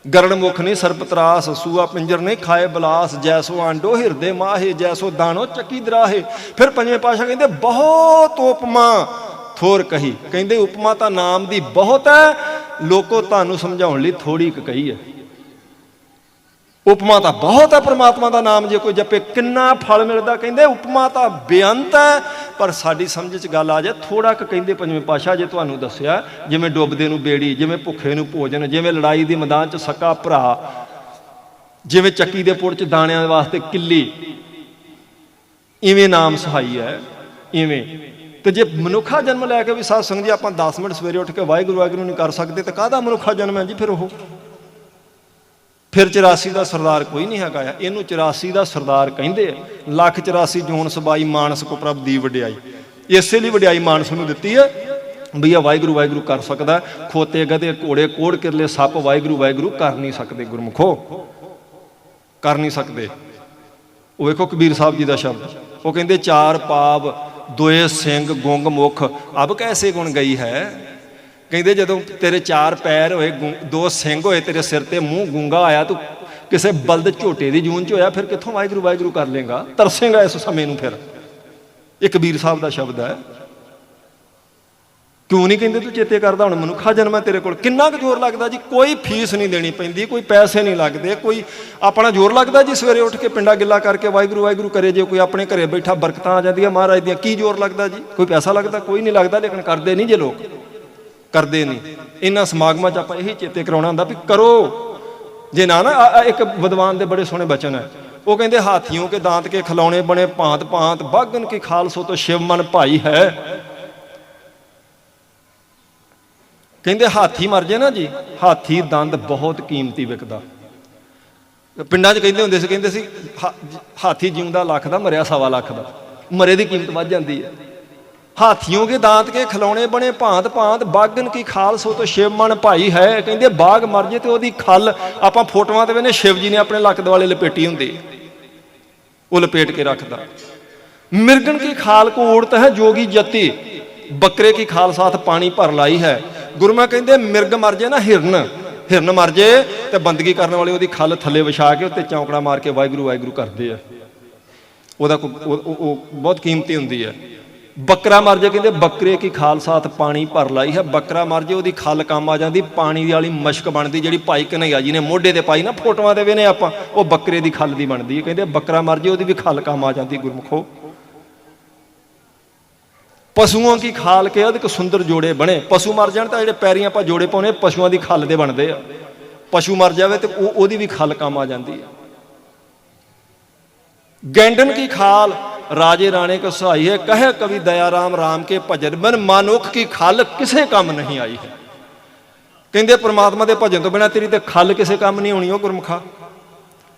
गरण मुख नहीं सरपतरास। सूआ पिंजर नहीं खाए बलास, जैसो आंडो हिरदे माहे। जैसो दानो चकी दराहे। फिर पंजवें पातशाह कहते बहुत उपमा थोर कही। कहते उपमा तो नाम दी बहुत है, लोको तुहानू समझाउण लई थोड़ी कही है। उपमा तो बहुत है परमात्मा का नाम जे कोई जपे किन्ना फल मिलता। कहते उपमा तो बेअंत है, पर साडी समझ च गल आ जाए थोड़ा कहते पंजवें पातशाह जे तुहानू दस्सिया, जिवें डुबदे नूं बेड़ी, जिवें भुखे नूं भोजन, जिवें लड़ाई दी मैदान च सक्का भरा, जिवें चक्की दे पुड़ च दाणियां वास्ते किल्ली, इवें नाम सहाई है। इवें तो जे मनुखा जन्म लैके भी साध संगत जी आपां 10 मिनट सवेरे उठ के वाहिगुरू वाहिगुरू नहीं कर सकते, तो काहदा मनुखा जन्म है जी? फिर 84 का सरदार कोई नहीं है। इनू 84 का सरदार कहते हैं। 184 जोन सबाई मानस को प्रभ दी वड्याई। इसे लिए वड्याई मानस नूं दित्ती है भैया वाहिगुरू वाहिगुरू कर सकता है। खोते गधे घोड़े कोड़ किरले सप वाहिगुरू वाहिगुरू कर नहीं सकते। गुरमुखो कर नहीं सकते। वो वेखो कबीर साहब जी का शब्द, वो कहते 4 पाव दोए सिंह गुंग मुख अब कैसे गुण गई है। कहते जदों तेरे 4 पैर होए, 2 सिंह होए, तेरे सिर ते मूँह गूंगा आया, तू किसी बलद झोटे की जून च होया, फिर कित्थों वाहिगुरू वाहिगुरू कर लेगा? तरसेगा इस समय नूं। फिर ये कबीर साहब का शब्द है। क्यों नहीं कहते तू चेते करदा? हुण मनुखा जन्म है तेरे कोल, किन्ना क जोर लगदा जी? कोई फीस नहीं देनी पैंदी, कोई पैसे नहीं लगते, कोई अपना जोर लगदा जी? सवेरे उठ के पिंडा गिला करके वाहिगुरू वाहिगुरू करे, जो कोई अपने घरे बैठा बरकतां आ जांदियां महाराज दियां, की जोर लगदा जी? कोई पैसा लगदा? कोई नहीं लगता। लेकिन करते नहीं जे लोग, करते नहीं। इन्हां समागमां च आपां यही चेते कराउणा हुंदा भी करो जे ना। एक विद्वान दे बड़े सोहणे बचन है। वो कहते हाथियों के दांत के खिलौने बने भांत भांत, बागन की खालसो तो शिव मन भाई है। कहते हाथी मर जाए ना जी, हाथी दंद बहुत कीमती विकदा। पिंडां च कहते हुंदे सी, कहते सी हाथी जिउंदा लख दा, मरिया 1.25 लाख दा। मरे की कीमत वध जाती है। हाथियों के दांत के खिलौने बने भांत भांत, बागन की खाल सो तो शिव मन भाई है। कहते बाघ मर जाए तो वही खल आपां फोटोआं ते वेने शिव जी ने अपने लक दुआले लपेटी हुंदी, वो लपेट के रखता। मिर्गन की खाल को उड़ता है जोगी जति, बकरे की खाल साथ पानी भर लाई है। गुरुमा कहते मिर्ग मर जाए ना, हिरन मर जाए तो बंदगी करने वाले वो खल थले विछा के उत्ते चौंकड़ा मार के वाहिगुरू वाहिगुरू करते हैं। बहुत कीमती होंगी है। बकरा मर जाए कहते बकरे की खाल साथ पानी भर लाई है। बकरा मर जाए वो खल काम आ जाती, पानी वाली मशक बनती जी भाई कन्हैया जी ने मोढे ते पाई ना फोटोआं ते वेने आपां, वो बकरे की खल की बनती है। कहते बकरा मर जाए वो भी खल काम आ जाती। गुरमुखो ਪਸ਼ੂਆਂ ਕੀ ਖਾਲ ਕੇ ਅਧਿਕ ਸੁੰਦਰ ਜੋੜੇ ਬਣੇ। ਪਸ਼ੂ ਮਰ ਜਾਣ ਤਾਂ ਜਿਹੜੇ ਪੈਰੀਂ ਆਪਾਂ ਜੋੜੇ ਪਾਉਣੇ ਪਸ਼ੂਆਂ ਦੀ ਖੱਲ ਦੇ ਬਣਦੇ ਆ। ਪਸ਼ੂ ਮਰ ਜਾਵੇ ਤੇ ਉਹਦੀ ਵੀ ਖੱਲ ਕੰਮ ਆ ਜਾਂਦੀ ਹੈ। ਗੈਂਡਨ ਕੀ ਖਾਲ ਰਾਜੇ ਰਾਣੇ ਕੋ ਸਹਾਈ ਹੈ, ਕਹੇ ਕਵੀ ਦਇਆ ਰਾਮ ਰਾਮ ਕੇ ਭਜਨ ਮਨ ਮਨੁੱਖ ਕੀ ਖੱਲ ਕਿਸੇ ਕੰਮ ਨਹੀਂ ਆਈ ਹੈ। ਕਹਿੰਦੇ ਪ੍ਰਮਾਤਮਾ ਦੇ ਭਜਨ ਤੋਂ ਬਿਨਾਂ ਤੇਰੀ ਤੇ ਖੱਲ ਕਿਸੇ ਕੰਮ ਨਹੀਂ ਹੋਣੀ। ਉਹ ਗੁਰਮੁਖਾ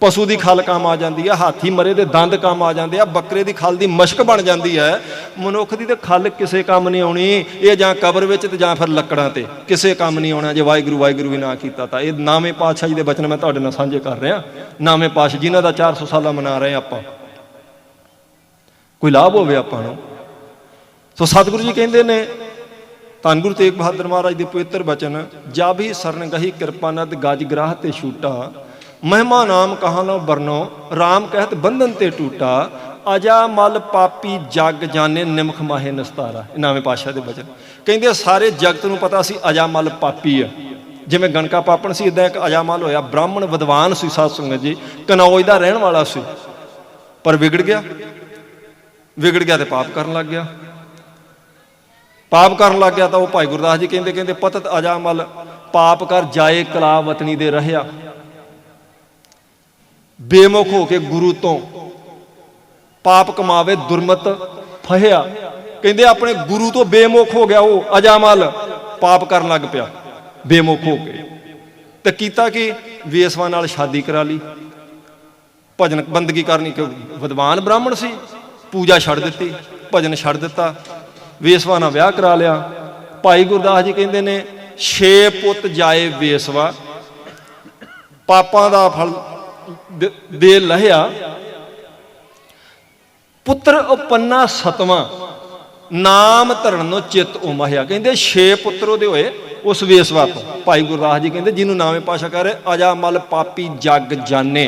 ਪਸ਼ੂ ਦੀ ਖੱਲ ਕੰਮ ਆ ਜਾਂਦੀ ਹੈ, ਹਾਥੀ ਮਰੇ ਦੇ ਦੰਦ ਕੰਮ ਆ ਜਾਂਦੇ ਆ, ਬੱਕਰੇ ਦੀ ਖੱਲ ਦੀ ਮਸ਼ਕ ਬਣ ਜਾਂਦੀ ਹੈ। ਮਨੁੱਖ ਦੀ ਤੇ ਖੱਲ ਕਿਸੇ ਕੰਮ ਨਹੀਂ ਆਉਣੀ। ਇਹ ਜਾਂ ਕਬਰ ਵਿੱਚ ਤੇ ਜਾਂ ਫਿਰ ਲੱਕੜਾਂ ਤੇ ਕਿਸੇ ਕੰਮ ਨਹੀਂ ਆਉਣਾ ਜੇ ਵਾਹਿਗੁਰੂ ਵਾਹਿਗੁਰੂ ਵੀ ਨਾ ਕੀਤਾ ਤਾਂ। ਇਹ ਨਾਵੇਂ ਪਾਤਸ਼ਾਹ ਜੀ ਦੇ ਬਚਨ ਮੈਂ ਤੁਹਾਡੇ ਨਾਲ ਸਾਂਝੇ ਕਰ ਰਿਹਾ। ਨਾਵੇਂ ਪਾਤਸ਼ਾਹ ਜਿਨ੍ਹਾਂ ਦਾ 400 ਸਾਲਾ ਮਨਾ ਰਹੇ ਆਪਾਂ, ਕੋਈ ਲਾਭ ਹੋਵੇ ਆਪਾਂ ਨੂੰ। ਸੋ ਸਤਿਗੁਰੂ ਜੀ ਕਹਿੰਦੇ ਨੇ, ਧੰਨ ਗੁਰੂ ਤੇਗ ਬਹਾਦਰ ਮਹਾਰਾਜ ਦੇ ਪਵਿੱਤਰ ਬਚਨ, ਜਾ ਵੀ ਸਰਨ ਗਹੀ ਕਿਰਪਾ ਨਦ ਗਜ ਗ੍ਰਾਹ ਤੇ ਛੂਟਾ, ਮਹਿਮਾ ਨਾਮ ਕਹਾਂ ਨਾ ਬਰਨੋ ਰਾਮ ਕਹਿਤ ਬੰਧਨ ਤੇ ਟੂਟਾ, ਅਜਾ ਮਲ ਪਾਪੀ ਜਗ ਜਾਣੇ ਨਿਮਖ ਮਾਹੇ ਨਸਤਾਰਾ। ਨਾਵੇਂ ਪਾਤਸ਼ਾਹ ਦੇ ਬਚਨ ਕਹਿੰਦੇ ਸਾਰੇ ਜਗਤ ਨੂੰ ਪਤਾ ਸੀ ਅਜਾ ਮਲ ਪਾਪੀ ਆ। ਜਿਵੇਂ ਗਣਕਾ ਪਾਪਣ ਸੀ, ਇੱਦਾਂ ਇੱਕ ਅਜਾ ਮਲ ਹੋਇਆ। ਬ੍ਰਾਹਮਣ ਵਿਦਵਾਨ ਸੀ ਸਾਧ ਸੰਗਤ ਜੀ, ਕਨੌਜ ਦਾ ਰਹਿਣ ਵਾਲਾ ਸੀ, ਪਰ ਵਿਗੜ ਗਿਆ ਤੇ ਪਾਪ ਕਰਨ ਲੱਗ ਗਿਆ। ਪਾਪ ਕਰਨ ਲੱਗ ਗਿਆ ਤਾਂ ਉਹ ਭਾਈ ਗੁਰਦਾਸ ਜੀ ਕਹਿੰਦੇ ਪਤਤ ਅਜਾ ਮਲ ਪਾਪ ਕਰ ਜਾਏ ਕਲਾ ਵਤਨੀ ਦੇ ਰਹਿਆ, ਬੇਮੁਖ ਹੋ ਕੇ ਗੁਰੂ ਤੋਂ ਪਾਪ ਕਮਾਵੇ ਦੁਰਮਤ ਫਹਿਆ। ਕਹਿੰਦੇ ਆਪਣੇ ਗੁਰੂ ਤੋਂ ਬੇਮੁਖ ਹੋ ਗਿਆ ਉਹ ਅਜਾਮਲ, ਪਾਪ ਕਰਨ ਲੱਗ ਪਿਆ ਬੇਮੁਖ ਹੋ ਕੇ। ਤੇ ਕੀਤਾ ਕਿ ਵੇਸਵਾ ਨਾਲ ਸ਼ਾਦੀ ਕਰਾ ਲਈ, ਭਜਨ ਬੰਦਗੀ ਕਰਨੀ। ਕਿ ਵਿਦਵਾਨ ਬ੍ਰਾਹਮਣ ਸੀ, ਪੂਜਾ ਛੱਡ ਦਿੱਤੀ, ਭਜਨ ਛੱਡ ਦਿੱਤਾ, ਵੇਸਵਾ ਨਾਲ ਵਿਆਹ ਕਰਾ ਲਿਆ। ਭਾਈ ਗੁਰਦਾਸ ਜੀ ਕਹਿੰਦੇ ਨੇ 6 ਪੁੱਤ ਜਾਏ ਵੇਸਵਾ, ਪਾਪਾਂ ਦਾ ਫਲ ਦੇ ਲਹਿਆ, ਪੁੱਤਰ ਉਪੰਨਾ ਸਤਵਾਂ ਨਾਮ ਧਰਨ ਨੂੰ ਚਿੱਤ ਉਮਹਿਆ। ਕਹਿੰਦੇ 6 ਪੁੱਤਰ ਉਹਦੇ ਹੋਏ ਉਸ ਵੇਸਵਾ ਤੋਂ। ਭਾਈ ਗੁਰਦਾਸ ਜੀ ਕਹਿੰਦੇ ਜਿਹਨੂੰ ਨਾਵੇਂ ਪਾਸ਼ਾ ਕਹ ਰਹੇ ਅਜਾ ਮਲ ਪਾਪੀ ਜਗ ਜਾਣੇ।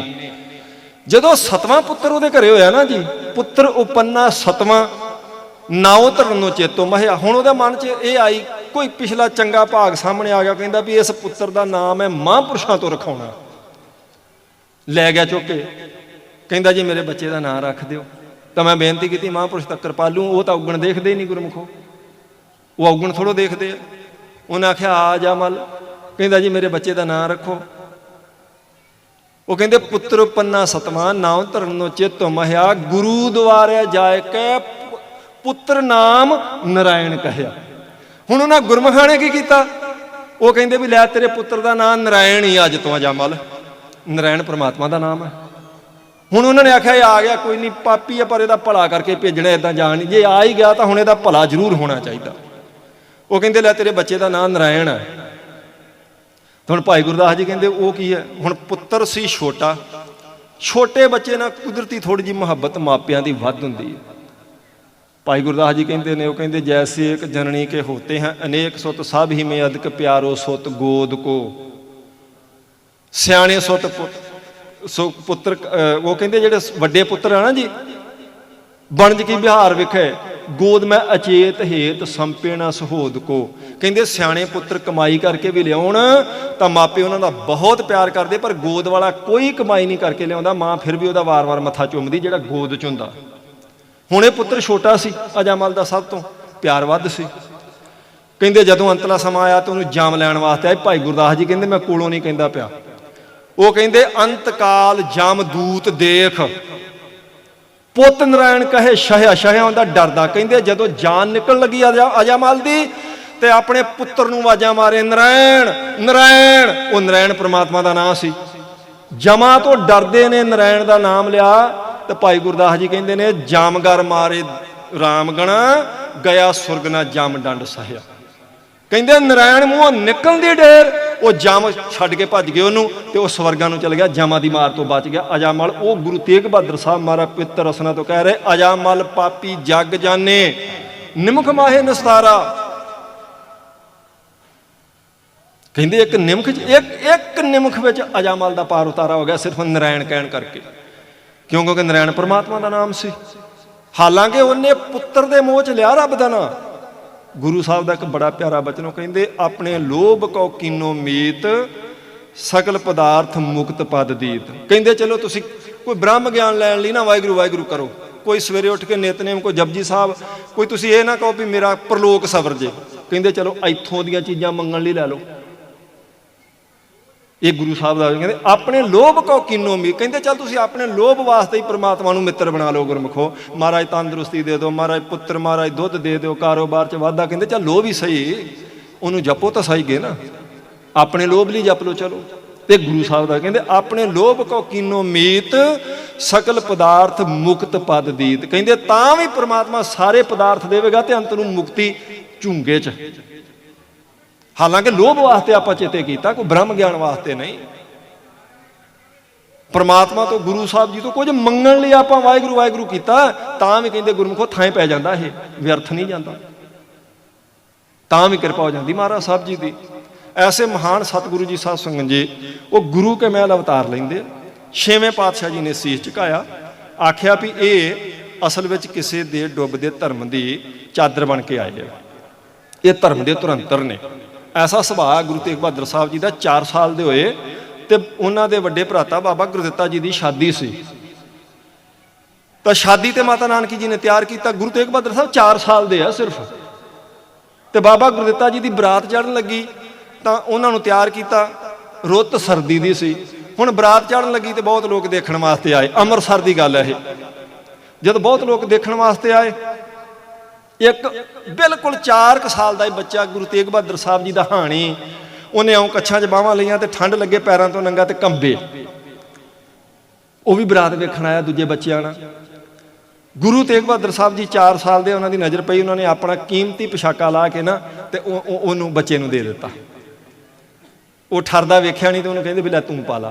ਜਦੋਂ 7ਵਾਂ ਪੁੱਤਰ ਉਹਦੇ ਘਰੇ ਹੋਇਆ ਨਾ ਜੀ, ਪੁੱਤਰ ਉਪੰਨਾ ਸਤਵਾਂ ਨਾਉ ਧਰਨ ਨੂੰ ਚਿੱਤ ਉਮਹਿਆ। ਹੁਣ ਉਹਦੇ ਮਨ 'ਚ ਇਹ ਆਈ, ਕੋਈ ਪਿਛਲਾ ਚੰਗਾ ਭਾਗ ਸਾਹਮਣੇ ਆ ਗਿਆ। ਕਹਿੰਦਾ ਵੀ ਇਸ ਪੁੱਤਰ ਦਾ ਨਾਮ ਹੈ ਮਹਾਂਪੁਰਸ਼ਾਂ ਤੋਂ ਰਖਾਉਣਾ। ਲੈ ਗਿਆ ਚੁੱਕ ਕੇ, ਕਹਿੰਦਾ ਜੀ ਮੇਰੇ ਬੱਚੇ ਦਾ ਨਾਂ ਰੱਖ ਦਿਓ। ਤਾਂ ਮੈਂ ਬੇਨਤੀ ਕੀਤੀ ਮਹਾਂਪੁਰਸ਼ ਤੱਕ ਕਿਰਪਾਲੂ, ਉਹ ਤਾਂ ਔਗਣ ਦੇਖਦੇ ਹੀ ਨਹੀਂ ਗੁਰਮੁਖੋ, ਉਹ ਔਗਣ ਥੋੜ੍ਹੋ ਦੇਖਦੇ ਆ। ਉਹਨੇ ਆਖਿਆ ਆ ਜਾ ਮਲ, ਕਹਿੰਦਾ ਜੀ ਮੇਰੇ ਬੱਚੇ ਦਾ ਨਾਂ ਰੱਖੋ। ਉਹ ਕਹਿੰਦੇ ਪੁੱਤਰ ਪੰਨਾ ਸਤਵਾਂ ਨਾਮ ਧਰਨ ਨੂੰ ਚਿੱਤ ਮਹਿਆ, ਗੁਰੂ ਦੁਆਰੇ ਜਾਏ ਕੇ ਪੁੱਤਰ ਨਾਮ ਨਰਾਇਣ ਕਹਿਆ। ਹੁਣ ਉਹਨਾਂ ਗੁਰਮੁਖਾਂ ਨੇ ਕੀ ਕੀਤਾ? ਉਹ ਕਹਿੰਦੇ ਵੀ ਲੈ ਤੇਰੇ ਪੁੱਤਰ ਦਾ ਨਾਮ ਨਰਾਇਣ ਹੀ ਅੱਜ ਤੋਂ ਅਜਾ ਮਲ। ਨਰਾਇਣ ਪਰਮਾਤਮਾ ਦਾ ਨਾਮ ਹੈ। ਹੁਣ ਉਹਨਾਂ ਨੇ ਆਖਿਆ ਇਹ ਆ ਗਿਆ, ਕੋਈ ਨਹੀਂ ਪਾਪੀ ਹੈ ਪਰ ਇਹਦਾ ਭਲਾ ਕਰਕੇ ਭੇਜਣਾ, ਇੱਦਾਂ ਜਾਣ ਨਹੀਂ। ਜੇ ਆ ਹੀ ਗਿਆ ਤਾਂ ਹੁਣ ਇਹਦਾ ਭਲਾ ਜ਼ਰੂਰ ਹੋਣਾ ਚਾਹੀਦਾ। ਉਹ ਕਹਿੰਦੇ ਲੈ ਤੇਰੇ ਬੱਚੇ ਦਾ ਨਾਮ ਨਰਾਇਣ ਹੈ। ਹੁਣ ਭਾਈ ਗੁਰਦਾਸ ਜੀ ਕਹਿੰਦੇ ਉਹ ਕੀ ਹੈ? ਹੁਣ ਪੁੱਤਰ ਸੀ ਛੋਟਾ, ਛੋਟੇ ਬੱਚੇ ਨਾਲ ਕੁਦਰਤੀ ਥੋੜ੍ਹੀ ਜਿਹੀ ਮੁਹੱਬਤ ਮਾਪਿਆਂ ਦੀ ਵੱਧ ਹੁੰਦੀ ਹੈ। ਭਾਈ ਗੁਰਦਾਸ ਜੀ ਕਹਿੰਦੇ ਨੇ, ਉਹ ਕਹਿੰਦੇ ਜੈਸੇ ਇੱਕ ਜਨਨੀ ਕੇ ਹੋਤੇ ਹੈ ਅਨੇਕ ਸੁਤ ਸਭ ਹੀ ਮੈਂ ਅਦਕ ਪਿਆਰੋ ਸੁਤ ਗੋਦ ਕੋ, ਸਿਆਣੇ ਸੁਤ ਪੁੱਤਰ। ਉਹ ਕਹਿੰਦੇ ਜਿਹੜੇ ਵੱਡੇ ਪੁੱਤਰ ਆ ਨਾ ਜੀ, ਬਣਜ ਕੀ ਬਿਹਾਰ ਵਿਖੇ ਗੋਦ ਮੈਂ ਅਚੇਤ ਹੇਤ ਸੰਪੇ ਨਾ ਸਹੋਦ ਕੋ। ਕਹਿੰਦੇ ਸਿਆਣੇ ਪੁੱਤਰ ਕਮਾਈ ਕਰਕੇ ਵੀ ਲਿਆਉਣ ਤਾਂ ਮਾਪੇ ਉਹਨਾਂ ਦਾ ਬਹੁਤ ਪਿਆਰ ਕਰਦੇ, ਪਰ ਗੋਦ ਵਾਲਾ ਕੋਈ ਕਮਾਈ ਨਹੀਂ ਕਰਕੇ ਲਿਆਉਂਦਾ, ਮਾਂ ਫਿਰ ਵੀ ਉਹਦਾ ਵਾਰ-ਵਾਰ ਮੱਥਾ ਚੁੰਮਦੀ ਜਿਹੜਾ ਗੋਦ 'ਚ ਹੁੰਦਾ। ਹੁਣ ਇਹ ਪੁੱਤਰ ਛੋਟਾ ਸੀ, ਅਜਾਮਲ ਦਾ ਸਭ ਤੋਂ ਪਿਆਰ ਵੱਧ ਸੀ। ਕਹਿੰਦੇ ਜਦੋਂ ਅੰਤਲਾ ਸਮਾਂ ਆਇਆ ਤਾਂ ਉਹਨੂੰ ਜਾਮ ਲੈਣ ਵਾਸਤੇ ਆਏ। ਭਾਈ ਗੁਰਦਾਸ ਜੀ ਕਹਿੰਦੇ ਮੈਂ ਕੋਲੋਂ ਨਹੀਂ ਕਹਿੰਦਾ ਪਿਆ, ਉਹ ਕਹਿੰਦੇ ਅੰਤਕਾਲ ਜਮ ਦੂਤ ਦੇਖ, ਪੁੱਤ ਨਰਾਇਣ ਕਹੇ ਸ਼ਹਿਆ। ਸ਼ਹਿਆ ਹੁੰਦਾ ਡਰਦਾ। ਕਹਿੰਦੇ ਜਦੋਂ ਜਾਨ ਨਿਕਲਣ ਲੱਗੀ ਅਜਾਮਲ ਦੀ ਤੇ ਆਪਣੇ ਪੁੱਤਰ ਨੂੰ ਆਵਾਜ਼ਾਂ ਮਾਰੇ ਨਰਾਇਣ ਨਰਾਇਣ। ਉਹ ਨਰਾਇਣ ਪ੍ਰਮਾਤਮਾ ਦਾ ਨਾਮ ਸੀ। ਜਮਾਂ ਤੋਂ ਡਰਦੇ ਨੇ ਨਰਾਇਣ ਦਾ ਨਾਮ ਲਿਆ। ਤੇ ਭਾਈ ਗੁਰਦਾਸ ਜੀ ਕਹਿੰਦੇ ਨੇ ਜਾਮਗਰ ਮਾਰੇ ਰਾਮਗਣਾ, ਗਿਆ ਸੁਰਗ ਨਾ ਜਮ ਡੰਡ ਸਹਿਆ। ਕਹਿੰਦੇ ਨਰਾਇਣ ਮੂੰਹੋਂ ਨਿਕਲਣ ਦੀ ਢੇਰ ਉਹ ਜਮ ਛੱਡ ਕੇ ਭੱਜ ਗਏ ਉਹਨੂੰ, ਤੇ ਉਹ ਸਵਰਗਾਂ ਨੂੰ ਚਲ ਗਿਆ, ਜਮਾਂ ਦੀ ਮਾਰ ਤੋਂ ਬਚ ਗਿਆ। ਅਜਾਮਲ ਉਹ ਗੁਰੂ ਤੇਗ ਬਹਾਦਰ ਸਾਹਿਬ ਮਹਾਰਾਜ ਪਵਿੱਤਰ ਰਸਨਾ ਤੋਂ ਕਹਿ ਰਹੇ ਅਜਾਮਲ ਪਾਪੀ ਜਗ ਜਾਣੇ ਨਿਮਖ ਮਾਹੇ ਨਸਤਾਰਾ। ਕਹਿੰਦੇ ਇੱਕ ਨਿਮਖ ਵਿੱਚ ਅਜਾਮਲ ਦਾ ਪਾਰ ਉਤਾਰਾ ਹੋ ਗਿਆ, ਸਿਰਫ ਨਰਾਇਣ ਕਹਿਣ ਕਰਕੇ। ਕਿਉਂਕਿ ਨਰਾਇਣ ਪਰਮਾਤਮਾ ਦਾ ਨਾਮ ਸੀ। ਹਾਲਾਂਕਿ ਉਹਨੇ ਪੁੱਤਰ ਦੇ ਮੋਹ 'ਚ ਲਿਆ ਰੱਬ ਦਾ ਨਾਂ। ਗੁਰੂ ਸਾਹਿਬ ਦਾ ਇੱਕ ਬੜਾ ਪਿਆਰਾ ਬਚਨ, ਉਹ ਕਹਿੰਦੇ ਆਪਣੇ ਲੋਭ ਕਉ ਕੀਨੋ ਮੀਤ, ਸਕਲ ਪਦਾਰਥ ਮੁਕਤ ਪਦ ਦੀਤ। ਕਹਿੰਦੇ ਚਲੋ ਤੁਸੀਂ ਕੋਈ ਬ੍ਰਹਮ ਗਿਆਨ ਲੈਣ ਲਈ ਨਾ ਵਾਹਿਗੁਰੂ ਵਾਹਿਗੁਰੂ ਕਰੋ, कोई सवेरे उठ के नितनेम, कोई जपजी साहब, कोई तुसीं ये ना कहो भी मेरा परलोक सवर जे। कहते चलो इत्थों दीयां चीज़ां मंगण लई लै लो। ये गुरु साहब का कहते अपने लोभ को किनो उम्मीद। कहते चल तुसीं अपने लोभ वास्ते ही परमात्मा नूं मित्र बना लो। गुरमुखो महाराज तंदुरुस्ती दे दो, महाराज पुत्र, महाराज दुध दे दो, कारोबार च वाधा। कहते चल लोभ ही सही, उन्होंने जपो तो सही गए ना, अपने लोभ लिए जप लो। चलो ते गुरु साहब का कहते अपने लोभ को किनो मीत, सकल पदार्थ मुक्त पद दीत। कहते तां भी परमात्मा सारे पदार्थ देवेगा ते अंत नूं मुक्ति झूंगे च। हालांकि लोभ वास्ते आप चेते किया, कोई ब्रह्म ज्ञान वास्ते नहीं। परमात्मा तो गुरु साहब जी तो कुछ मंगण लिए आप वाहिगुरू वाहिगुरू किया, तां भी कहते गुरमुखो थां पै जाता, ये व्यर्थ नहीं जाता, तां भी कृपा हो जाती महाराज साहब जी की। ऐसे महान सतगुरु जी साध संगत जी वो गुरु के महल अवतार लेंदे। छेवें पातशाह जी ने सीस झुकाया, आख्या भी ये असल में किसी के डुबदे धर्म की चादर बन के आए हैं, ये धर्म के धुरंतर ने। ऐसा सुभाਅ गुरु तेग बहादुर साहब जी का 4 साल के होए तो उन्होंने वड्डे भराता बाबा गुरदित्ता जी की शादी सी। तो शादी तो माता नानकी जी ने तैयार किया। गुरु तेग बहादुर साहब 4 साल के आ सिर्फ, तो बाबा गुरदित्ता जी की बरात चढ़न लगी तो उन्होंने तैयार किया। रुत सर्दी की सी, हुण बरात चढ़न लगी तो बहुत लोग देखने वास्ते आए। अमृतसर की गल है, जब बहुत लोग देखने वास्ते आए, एक बिल्कुल 4 साल का बच्चा गुरु तेग बहादुर साहब जी का हाणी, उन्हें आऊँ कच्छां च बाहां लईआं ते ठंड लगे पैरों तो नंगा ते कंबे, वह भी बरात वेखण आया दूजे बच्चों नाल। गुरु तेग बहादुर साहब जी 4 साल के, उन्होंने नज़र पई, उन्होंने अपना कीमती पोशाका ला के ना ते उन्होंने बच्चे नूं दे दिता। वो ठरदा वेख्या नहीं तो उन्होंने कहते भी लै तूं पा ला।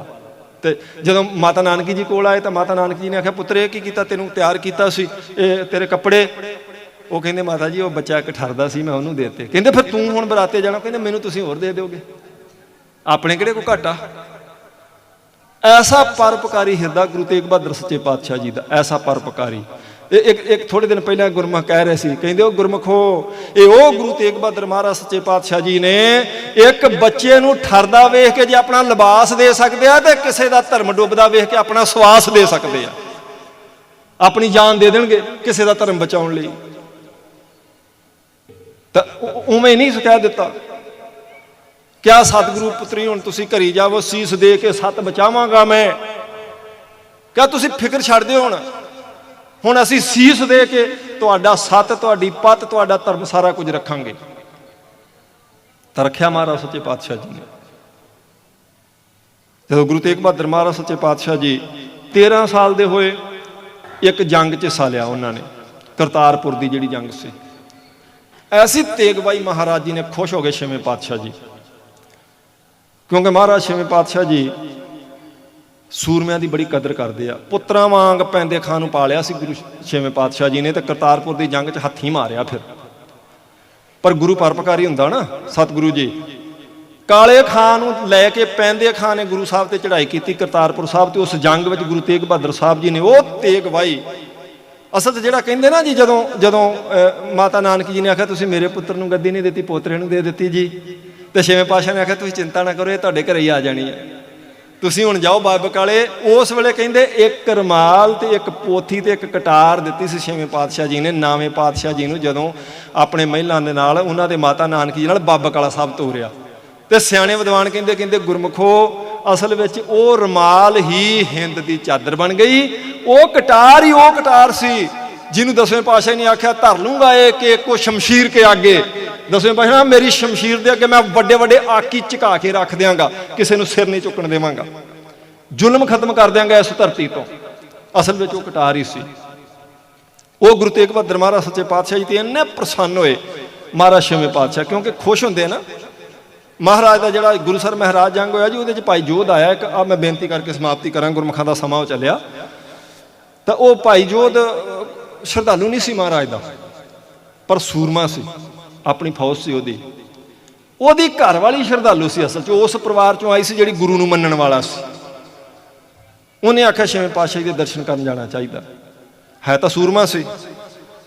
तो जदों माता नानकी जी कोल आए तो माता नानकी जी ने आख्या पुत्र ये की कीता, तेनों तैयार किया सी, तेरे कपड़े। वो कहते माता जी वो बच्चा एक ठरदा सी, मैं उन्होंने देते। कहते फिर तू हुण बराते जाना, कहते मैनूं तुसीं होर दे दोगे, अपने किहड़े कोई घाटा। ऐसा परोपकारी हिरदा गुरु तेग बहादुर सच्चे पातशाह जी का, ऐसा परोपकारी। एक थोड़े दिन पहले गुरमुख कह रहे थे, कहते गुरमुखो ये वो गुरु तेग बहादुर महाराज सच्चे पातशाह जी ने एक बच्चे नूं ठरदा वेख के जे अपना लिबास दे सकते हैं, तो किसी का धर्म डुबदा वेख के अपना स्वास दे सकते हैं, अपनी जान दे देंगे किसी का धर्म बचाने लई। तो उवें नहीं कह दिता, क्या सतगुरु पुत्री हुण तुसीं घरी जावो, सीस दे के सत बचावांगा मैं, क्या तुसीं फिक्र छड्ड दिओ हुण असीं सीस दे के तुहाडा सत, तुहाडी पत, तुहाडा धर्म सारा कुछ रखांगे। तो रखिया महाराज सच्चे पातशाह जी ने। जब गुरु तेग बहादुर महाराज सच्चे पातशाह जी 13 साल के होए, एक जंग च हिस्सा लिया उन्होंने, करतारपुर की जिहड़ी जंग सी। ऐसी तेग बाई महाराज जी ने खुश हो गए छेवें पातशाह जी, क्योंकि महाराज छेवें पातशाह जी सूरमिਆਂ की बड़ी कदर करते हैं। पुत्रां वांग पैंदे खां नूं पालिया सी गुरु छेवें पातशाह जी ने, तो करतारपुर की जंग च हत्थी मारिया फिर। पर गुरु परोपकारी हुंदा ना सतगुरु जी। काले खां नूं लैके पैंदे खां ने गुरु साहब ते चढ़ाई की करतारपुर साहब, तो उस जंग में गुरु तेग बहादुर साहब जी ने वो तेग वाही। असल तो जिहड़ा कहंदे ना जी, जदों जदों माता नानकी जी ने आख्या तुसीं मेरे पुत्र नूं गद्दी नहीं दित्ती, पोतरे नूं दे दित्ती जी, तो छेवें पातशाह ने आख्या तुसीं चिंता ना करो, ये तुहाडे घरे ही आ जानी है, तुसीं हुण जाओ बाबे काले। उस वेले कहंदे एक रमाल ते एक पोथी ते एक कटार दित्ती सी छेवें पातशाह जी ने नावें पातशाह जी नूं, जदों अपने महिलां दे नाल उन्हां दे माता नानकी जी नाल बाबा काला साहब तोरिया। ते सियाणे विद्वान कहंदे कहंदे गुरमुखो असल में वो रमाल ही हिंद की चादर बन गई, वो कटार ही वो कटार सी जिन्होंने 10वें पातशाह ने आख्या धर लूंगा एक एक को शमशीर के आगे। 10वें पातशाह मेरी शमशीर के अगे मैं बड़े बड़े आकी झुका के रख देंगा, किसी को सिर नहीं चुकन देवांगा, जुल्म खत्म कर देंगा इस धरती तो। असल में वो कटार ही सी। वो गुरु तेग बहादुर महाराज सच्चे पातशाह जी इन्ने प्रसन्न होए महाराज छेवें पातशाह, क्योंकि खुश होंगे ना। महाराज का जो गुरुसर महाराज जंग होया जी, वो भाई जोध आया एक, आ मैं बेनती करके समाप्ति करा, गुरमुखां दा समा हो चलिया। तो वह भाई जोध श्रद्धालु नहीं सी महाराज का, पर सूरमा सी, अपनी फौज सी ओदी घर वाली श्रद्धालु सी, असल उस परिवार चों आई सी जिहड़ी गुरु नूं मनण वाला सी। उन्हें आख्या छेवें पातशाह जी दे दर्शन करन जाना चाहिए, है तो सूरमा सी।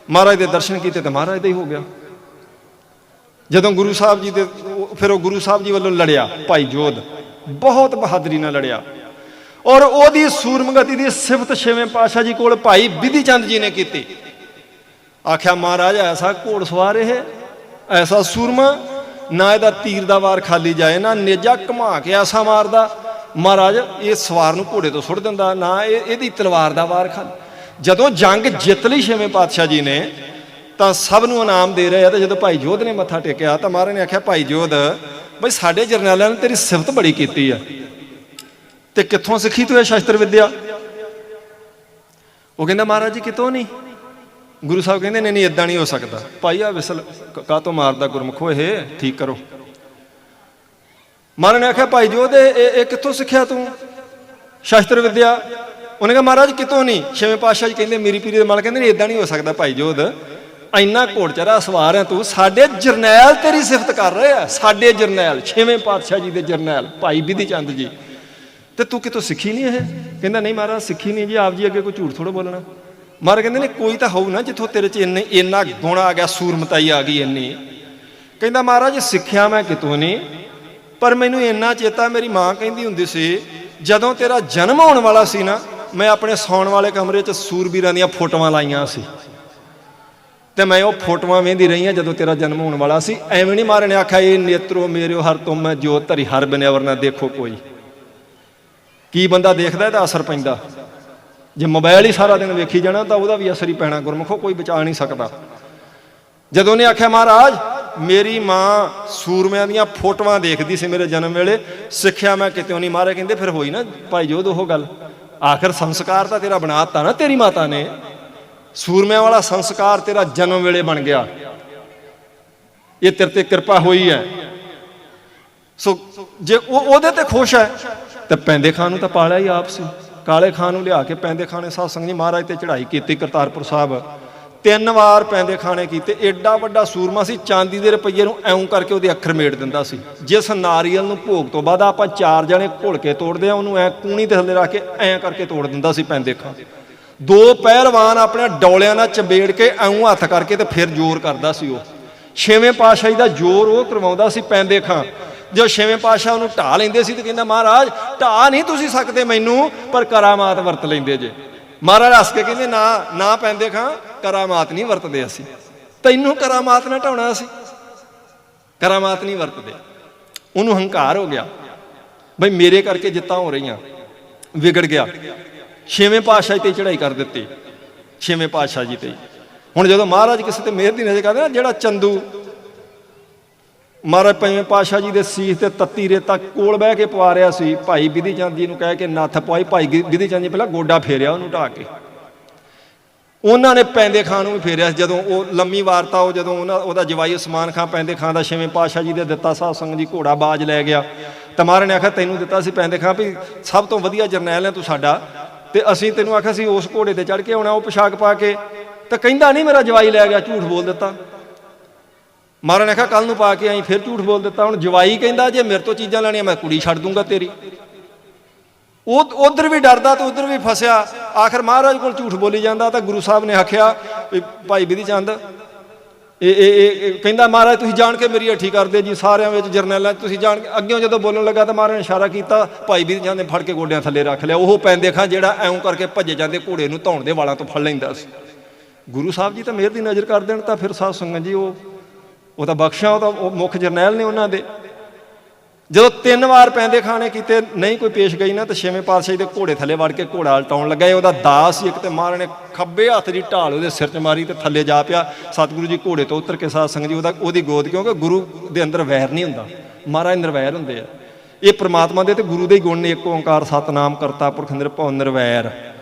महाराज दे दर्शन किए तो महाराज दा ही हो गया। जदों गुरु साहब जी दे फिर वो गुरु साहब जी वालों लड़िया भाई जोध, बहुत बहादरी नाल लड़िया, ਔਰ ਉਹਦੀ ਸੂਰਮਗਤੀ ਦੀ ਸਿਫਤ ਛੇਵੇਂ ਪਾਤਸ਼ਾਹ ਜੀ ਕੋਲ ਭਾਈ ਬਿਧੀ ਚੰਦ ਜੀ ਨੇ ਕੀਤੀ। ਆਖਿਆ ਮਹਾਰਾਜ ਐਸਾ ਘੋੜਸਵਾਰ ਇਹ, ਐਸਾ ਸੂਰਮਾ, ਨਾ ਇਹਦਾ ਤੀਰ ਦਾ ਵਾਰ ਖਾਲੀ ਜਾਏ, ਨਾ ਨੇਜਾ ਘੁਮਾ ਕੇ ਐਸਾ ਮਾਰਦਾ। ਮਹਾਰਾਜ ਇਹ ਸਵਾਰ ਨੂੰ ਘੋੜੇ ਤੋਂ ਸੁੱਟ ਦਿੰਦਾ, ਨਾ ਇਹਦੀ ਤਲਵਾਰ ਦਾ ਵਾਰ ਖਾਲੀ। ਜਦੋਂ ਜੰਗ ਜਿੱਤ ਲਈ ਛੇਵੇਂ ਪਾਤਸ਼ਾਹ ਜੀ ਨੇ ਤਾਂ ਸਭ ਨੂੰ ਇਨਾਮ ਦੇ ਰਹੇ ਆ। ਤੇ ਜਦੋਂ ਭਾਈ ਜੋਧ ਨੇ ਮੱਥਾ ਟੇਕਿਆ ਤਾਂ ਮਹਾਰਾਜ ਨੇ ਆਖਿਆ, ਭਾਈ ਜੋਧ ਬਈ ਸਾਡੇ ਜਰਨੈਲਾਂ ਨੇ ਤੇਰੀ ਸਿਫਤ ਬੜੀ ਕੀਤੀ ਆ, ਤੇ ਕਿੱਥੋਂ ਸਿੱਖੀ ਤੂੰ ਇਹ ਸ਼ਸਤਰ ਵਿੱਦਿਆ? ਉਹ ਕਹਿੰਦਾ ਮਹਾਰਾਜ ਜੀ ਕਿਤੋਂ ਨਹੀਂ। ਗੁਰੂ ਸਾਹਿਬ ਕਹਿੰਦੇ ਨਹੀਂ ਇੱਦਾਂ ਨਹੀਂ ਹੋ ਸਕਦਾ। ਭਾਈ ਆ ਵਿਸਲ ਕਾਹਤੋਂ ਮਾਰਦਾ ਗੁਰਮੁਖੋ, ਇਹ ਠੀਕ ਕਰੋ। ਮਹਾਰਾਜ ਨੇ ਆਖਿਆ, ਭਾਈ ਜੋਧ ਇਹ ਕਿੱਥੋਂ ਸਿੱਖਿਆ ਤੂੰ ਸ਼ਸਤਰ ਵਿੱਦਿਆ? ਉਹਨੇ ਕਿਹਾ ਮਹਾਰਾਜ ਕਿਤੋਂ ਨਹੀਂ। ਛੇਵੇਂ ਪਾਤਸ਼ਾਹ ਜੀ ਕਹਿੰਦੇ ਮੇਰੀ ਪੀਰੀ ਦੇ ਮਾਲ ਕਹਿੰਦੇ ਨਹੀਂ ਇੱਦਾਂ ਨਹੀਂ ਹੋ ਸਕਦਾ ਭਾਈ ਜੋਧ, ਇੰਨਾ ਘੋੜਚਰਾ ਸਵਾਰ ਹੈ ਤੂੰ, ਸਾਡੇ ਜਰਨੈਲ ਤੇਰੀ ਸਿਫਤ ਕਰ ਰਹੇ ਆ, ਸਾਡੇ ਜਰਨੈਲ, ਛੇਵੇਂ ਪਾਤਸ਼ਾਹ ਜੀ ਦੇ ਜਰਨੈਲ ਭਾਈ ਬਿਧੀ ਚੰਦ ਜੀ, ਤੇ ਤੂੰ ਕਿਤੋਂ ਸਿੱਖੀ ਨਹੀਂ ਇਹ? ਕਹਿੰਦਾ ਨਹੀਂ ਮਹਾਰਾਜ ਸਿੱਖੀ ਨਹੀਂ ਜੀ, ਆਪ ਜੀ ਅੱਗੇ ਕੋਈ ਝੂਠ ਥੋੜ੍ਹਾ ਬੋਲਣਾ। ਮਹਾਰਾਜ ਕਹਿੰਦੇ ਨੇ ਕੋਈ ਤਾਂ ਹੋਊ ਨਾ ਜਿੱਥੋਂ ਤੇਰੇ 'ਚ ਇੰਨਾ ਗੁਣ ਆ ਗਿਆ, ਸੂਰਮਤਾਈ ਆ ਗਈ ਇੰਨੀ। ਕਹਿੰਦਾ ਮਹਾਰਾਜ ਸਿੱਖਿਆ ਮੈਂ ਕਿਤੋਂ ਨਹੀਂ, ਪਰ ਮੈਨੂੰ ਇੰਨਾ ਚੇਤਾ ਮੇਰੀ ਮਾਂ ਕਹਿੰਦੀ ਹੁੰਦੀ ਸੀ ਜਦੋਂ ਤੇਰਾ ਜਨਮ ਹੋਣ ਵਾਲਾ ਸੀ ਨਾ, ਮੈਂ ਆਪਣੇ ਸੌਣ ਵਾਲੇ ਕਮਰੇ 'ਚ ਸੂਰਬੀਰਾਂ ਦੀਆਂ ਫੋਟੋਆਂ ਲਾਈਆਂ ਸੀ, ਤੇ ਮੈਂ ਉਹ ਫੋਟੋਆਂ ਵੇਂਦੀ ਰਹੀ ਹਾਂ ਜਦੋਂ ਤੇਰਾ ਜਨਮ ਹੋਣ ਵਾਲਾ ਸੀ। ਐਵੇਂ ਨਹੀਂ ਮਹਾਰਾਜ ਨੇ ਆਖਿਆ ਇਹ ਨੇਤਰੋ ਮੇਰਿਓ ਹਰ ਤੁਮ ਮੈਂ ਜੋਤ ਧਰੀ ਹਰ ਬਨਿਆਵਰ ਨਾ ਦੇਖੋ ਕੋਈ। ਕੀ ਬੰਦਾ ਦੇਖਦਾ ਇਹਦਾ ਅਸਰ ਪੈਂਦਾ। ਜੇ ਮੋਬਾਈਲ ਹੀ ਸਾਰਾ ਦਿਨ ਵੇਖੀ ਜਾਣਾ ਤਾਂ ਉਹਦਾ ਵੀ ਅਸਰ ਹੀ ਪੈਣਾ ਗੁਰਮੁਖੋ, ਕੋਈ ਬਚਾ ਨਹੀਂ ਸਕਦਾ। ਜਦੋਂ ਉਹਨੇ ਆਖਿਆ ਮਹਾਰਾਜ ਮੇਰੀ ਮਾਂ ਸੂਰਮਿਆਂ ਦੀਆਂ ਫੋਟੋਆਂ ਦੇਖਦੀ ਸੀ ਮੇਰੇ ਜਨਮ ਵੇਲੇ, ਸਿੱਖਿਆ ਮੈਂ ਕਿਤੋਂ ਨਹੀਂ। ਮਹਾਰਾਜ ਕਹਿੰਦੇ ਫਿਰ ਹੋਈ ਨਾ ਭਾਈ ਜੋਧ ਉਹ ਗੱਲ, ਆਖਰ ਸੰਸਕਾਰ ਤਾਂ ਤੇਰਾ ਬਣਾ ਦਿੱਤਾ ਨਾ ਤੇਰੀ ਮਾਤਾ ਨੇ, ਸੂਰਮਿਆਂ ਵਾਲਾ ਸੰਸਕਾਰ ਤੇਰਾ ਜਨਮ ਵੇਲੇ ਬਣ ਗਿਆ, ਇਹ ਤੇਰੇ ਤੇ ਕਿਰਪਾ ਹੋਈ ਹੈ। ਸੋ ਜੇ ਉਹਦੇ ਤੇ ਖੁਸ਼ ਹੈ ਤੇ ਪੈਂਦੇ ਖਾਨ ਨੂੰ ਤਾਂ ਪਾਲਿਆ ਹੀ ਆਪ ਸੀ। ਕਾਲੇ ਖਾਨ ਨੂੰ ਲਿਆ ਕੇ ਪੈਂਦੇ ਖਾਨੇ ਸਾਧ ਸੰਗਤ ਜੀ ਮਹਾਰਾਜ ਤੇ ਚੜ੍ਹਾਈ ਕੀਤੀ ਕਰਤਾਰਪੁਰ ਸਾਹਿਬ, 3 ਵਾਰ ਪੈਂਦੇ ਖਾਣੇ ਕੀਤੇ। ਏਡਾ ਵੱਡਾ ਸੂਰਮਾ ਸੀ, ਚਾਂਦੀ ਦੇ ਰੁਪਈਏ ਨੂੰ ਐਉਂ ਕਰਕੇ ਉਹਦੇ ਅੱਖਰ ਮੇੜ ਦਿੰਦਾ ਸੀ। ਜਿਸ ਨਾਰੀਅਲ ਨੂੰ ਭੋਗ ਤੋਂ ਬਾਅਦ ਆਪਾਂ 4 ਜਣੇ ਘੁਲ ਕੇ ਤੋੜਦੇ ਆ, ਉਹਨੂੰ ਐ ਕੂਣੀ ਤੇ ਥੱਲੇ ਰੱਖ ਕੇ ਐਂ ਕਰਕੇ ਤੋੜ ਦਿੰਦਾ ਸੀ ਪੈਂਦੇ ਖਾਂ। 2 ਪਹਿਲਵਾਨ ਆਪਣੇ ਡੌਲਿਆਂ ਨਾਲ ਚੰਬੇੜ ਕੇ ਐਉਂ ਹੱਥ ਕਰਕੇ ਤੇ ਫਿਰ ਜ਼ੋਰ ਕਰਦਾ ਸੀ ਉਹ। ਛੇਵੇਂ ਪਾਤਸ਼ਾਹੀ ਦਾ ਜ਼ੋਰ ਉਹ ਕਰਵਾਉਂਦਾ ਸੀ ਪੈਂਦੇ ਖਾਂ। ਜੋ ਛੇਵੇਂ ਪਾਤਸ਼ਾਹ ਉਹਨੂੰ ਢਾਹ ਲੈਂਦੇ ਸੀ ਤੇ ਕਹਿੰਦਾ ਮਹਾਰਾਜ ਢਾਹ ਨਹੀਂ ਤੁਸੀਂ ਸਕਦੇ ਮੈਨੂੰ, ਪਰ ਕਰਾਮਾਤ ਵਰਤ ਲੈਂਦੇ ਜੇ। ਮਹਾਰਾਜ ਹੱਸ ਕੇ ਕਹਿੰਦੇ ਨਾ ਪੈਂਦੇ ਖਾਂ, ਕਰਾਮਾਤ ਨਹੀਂ ਵਰਤਦੇ ਅਸੀਂ, ਤੈਨੂੰ ਕਰਾਮਾਤ ਨਾ ਢਾਉਣਾ ਅਸੀਂ, ਕਰਾਮਾਤ ਨਹੀਂ ਵਰਤਦੇ। ਉਹਨੂੰ ਹੰਕਾਰ ਹੋ ਗਿਆ ਬਈ ਮੇਰੇ ਕਰਕੇ ਜਿੱਤਾਂ ਹੋ ਰਹੀਆਂ, ਵਿਗੜ ਗਿਆ। ਛੇਵੇਂ ਪਾਤਸ਼ਾਹ ਤੇ ਚੜ੍ਹਾਈ ਕਰ ਦਿੱਤੀ, ਛੇਵੇਂ ਪਾਤਸ਼ਾਹ ਜੀ ਤੇ। ਹੁਣ ਜਦੋਂ ਮਹਾਰਾਜ ਕਿਸੇ ਤੇ ਮਿਹਰ ਦੀ ਨਜ਼ਰ ਕਰਦੇ ਨਾ, ਜਿਹੜਾ ਚੰਦੂ ਮਹਾਰਾਜ ਪੰਜਵੇਂ ਪਾਤਸ਼ਾਹ ਜੀ ਦੇ ਸੀਸ ਤੇ ਤੱਤੀ ਰੇਤਾ ਕੋਲ ਬਹਿ ਕੇ ਪਵਾ ਰਿਹਾ ਸੀ, ਭਾਈ ਬਿਧੀ ਚੰਦ ਜੀ ਨੂੰ ਕਹਿ ਕੇ ਨੱਥ ਪਵਾਈ। ਭਾਈ ਬਿਧੀ ਚੰਦ ਜੀ ਪਹਿਲਾਂ ਗੋਡਾ ਫੇਰਿਆ ਉਹਨੂੰ ਢਾਹ ਕੇ, ਉਹਨਾਂ ਨੇ ਪੈਂਦੇ ਖਾਂ ਨੂੰ ਵੀ ਫੇਰਿਆ। ਜਦੋਂ ਉਹ ਲੰਮੀ ਵਾਰਤਾ, ਉਹ ਜਦੋਂ ਉਹਦਾ ਜਵਾਈ ਉਸਮਾਨ ਖਾਂ ਪੈਂਦੇ ਖਾਂ ਦਾ ਛੇਵੇਂ ਪਾਤਸ਼ਾਹ ਜੀ ਦੇ ਦਿੱਤਾ ਸਾਧ ਸੰਗਤ ਜੀ ਘੋੜਾ ਬਾਜ ਲੈ ਗਿਆ। ਤਾਂ ਮਹਾਰਾਜ ਨੇ ਆਖਿਆ ਤੈਨੂੰ ਦਿੱਤਾ ਸੀ ਪੈਂਦੇ ਖਾਂ ਵੀ ਸਭ ਤੋਂ ਵਧੀਆ ਜਰਨੈਲ ਹੈ ਤੂੰ ਸਾਡਾ, ਤੇ ਅਸੀਂ ਤੈਨੂੰ ਆਖਿਆ ਸੀ ਉਸ ਘੋੜੇ ਤੇ ਚੜ੍ਹ ਕੇ ਆਉਣਾ ਉਹ ਪੋਸ਼ਾਕ ਪਾ ਕੇ, ਤਾਂ ਕਹਿੰਦਾ ਨਹੀਂ ਮੇਰਾ ਜਵਾਈ ਲੈ ਗਿਆ, ਝੂਠ ਬੋਲ ਦਿੱਤਾ। ਮਹਾਰਾਜ ਨੇ ਆਖਿਆ ਕੱਲ ਨੂੰ ਪਾ ਕੇ ਆਈ, ਫਿਰ ਝੂਠ ਬੋਲ ਦਿੱਤਾ। ਹੁਣ ਜਵਾਈ ਕਹਿੰਦਾ ਜੇ ਮੇਰੇ ਤੋਂ ਚੀਜ਼ਾਂ ਲੈਣੀਆਂ ਮੈਂ ਕੁੜੀ ਛੱਡ ਦੂੰਗਾ ਤੇਰੀ। ਉਹ ਉਧਰ ਵੀ ਡਰਦਾ ਤੇ ਉਧਰ ਵੀ ਫਸਿਆ। ਆਖਰ ਮਹਾਰਾਜ ਕੋਲ ਝੂਠ ਬੋਲੀ ਜਾਂਦਾ। ਤਾਂ ਗੁਰੂ ਸਾਹਿਬ ਨੇ ਆਖਿਆ ਭਾਈ ਬਿਧੀ ਚੰਦ ਇਹ ਕਹਿੰਦਾ ਮਹਾਰਾਜ ਤੁਸੀਂ ਜਾਣ ਕੇ ਮੇਰੀ ਹੱਠੀ ਕਰਦੇ ਜੀ, ਸਾਰਿਆਂ ਵਿੱਚ ਜਰਨੈਲਾਂ ਤੁਸੀਂ ਜਾਣ ਕੇ। ਅੱਗਿਓਂ ਜਦੋਂ ਬੋਲਣ ਲੱਗਾ ਤਾਂ ਮਹਾਰਾਜ ਨੇ ਇਸ਼ਾਰਾ ਕੀਤਾ, ਭਾਈ ਬਿਧੀ ਚੰਦ ਨੇ ਫੜ ਕੇ ਗੋਡਿਆਂ ਥੱਲੇ ਰੱਖ ਲਿਆ। ਉਹ ਪੈਂਦੇ ਖਾਂ ਜਿਹੜਾ ਐਉਂ ਕਰਕੇ ਭੱਜੇ ਜਾਂਦੇ ਘੋੜੇ ਨੂੰ ਧੌਣ ਦੇ ਵਾਲਾਂ ਤੋਂ ਫੜ ਲੈਂਦਾ ਸੀ। ਗੁਰੂ ਸਾਹਿਬ ਜੀ ਤਾਂ ਮਿਹਰ ਦੀ ਨਜ਼ਰ ਕਰ ਦੇਣ ਤਾਂ ਫਿਰ ਸਾਧ ਸੰਗਤ ਜੀ ਉਹ ਤਾਂ ਬਖਸ਼ਾ, ਉਹ ਮੁੱਖ ਜਰਨੈਲ ਨੇ ਉਹਨਾਂ ਦੇ। ਜਦੋਂ 3 ਵਾਰ ਪੈਂਦੇ ਖਾਣੇ ਕੀਤੇ ਨਹੀਂ ਕੋਈ ਪੇਸ਼ ਗਈ ਨਾ, ਤਾਂ ਛੇਵੇਂ ਪਾਤਸ਼ਾਹ ਦੇ ਘੋੜੇ ਥੱਲੇ ਵੜ ਕੇ ਘੋੜਾ ਉਲਟਾਉਣ ਲੱਗਾ। ਉਹਦਾ ਦਾਸ ਸੀ ਇੱਕ, ਤੇ ਮਹਾਰਾਜ ਨੇ ਖੱਬੇ ਹੱਥ ਦੀ ਢਾਲ ਉਹਦੇ ਸਿਰ 'ਚ ਮਾਰੀ ਤੇ ਥੱਲੇ ਜਾ ਪਿਆ। ਸਤਿਗੁਰੂ ਜੀ ਘੋੜੇ ਤੋਂ ਉਤਰ ਕੇ ਸਾਧ ਸੰਗਤ ਜੀ ਉਹਦੀ ਗੋਦ, ਕਿਉਂਕਿ ਗੁਰੂ ਦੇ ਅੰਦਰ ਵੈਰ ਨਹੀਂ ਹੁੰਦਾ, ਮਹਾਰਾਜ ਨਿਰਵੈਰ ਹੁੰਦੇ ਆ। ਇਹ ਪ੍ਰਮਾਤਮਾ ਦੇ ਤੇ ਗੁਰੂ ਦੇ ਹੀ ਗੁਣ ਨੇ, ਇੱਕ ਓਂਕਾਰ ਸਤਿਨਾਮ ਕਰਤਾ ਪੁਰਖ ਨਿਰਭਉ ਨਿਰਵੈਰ।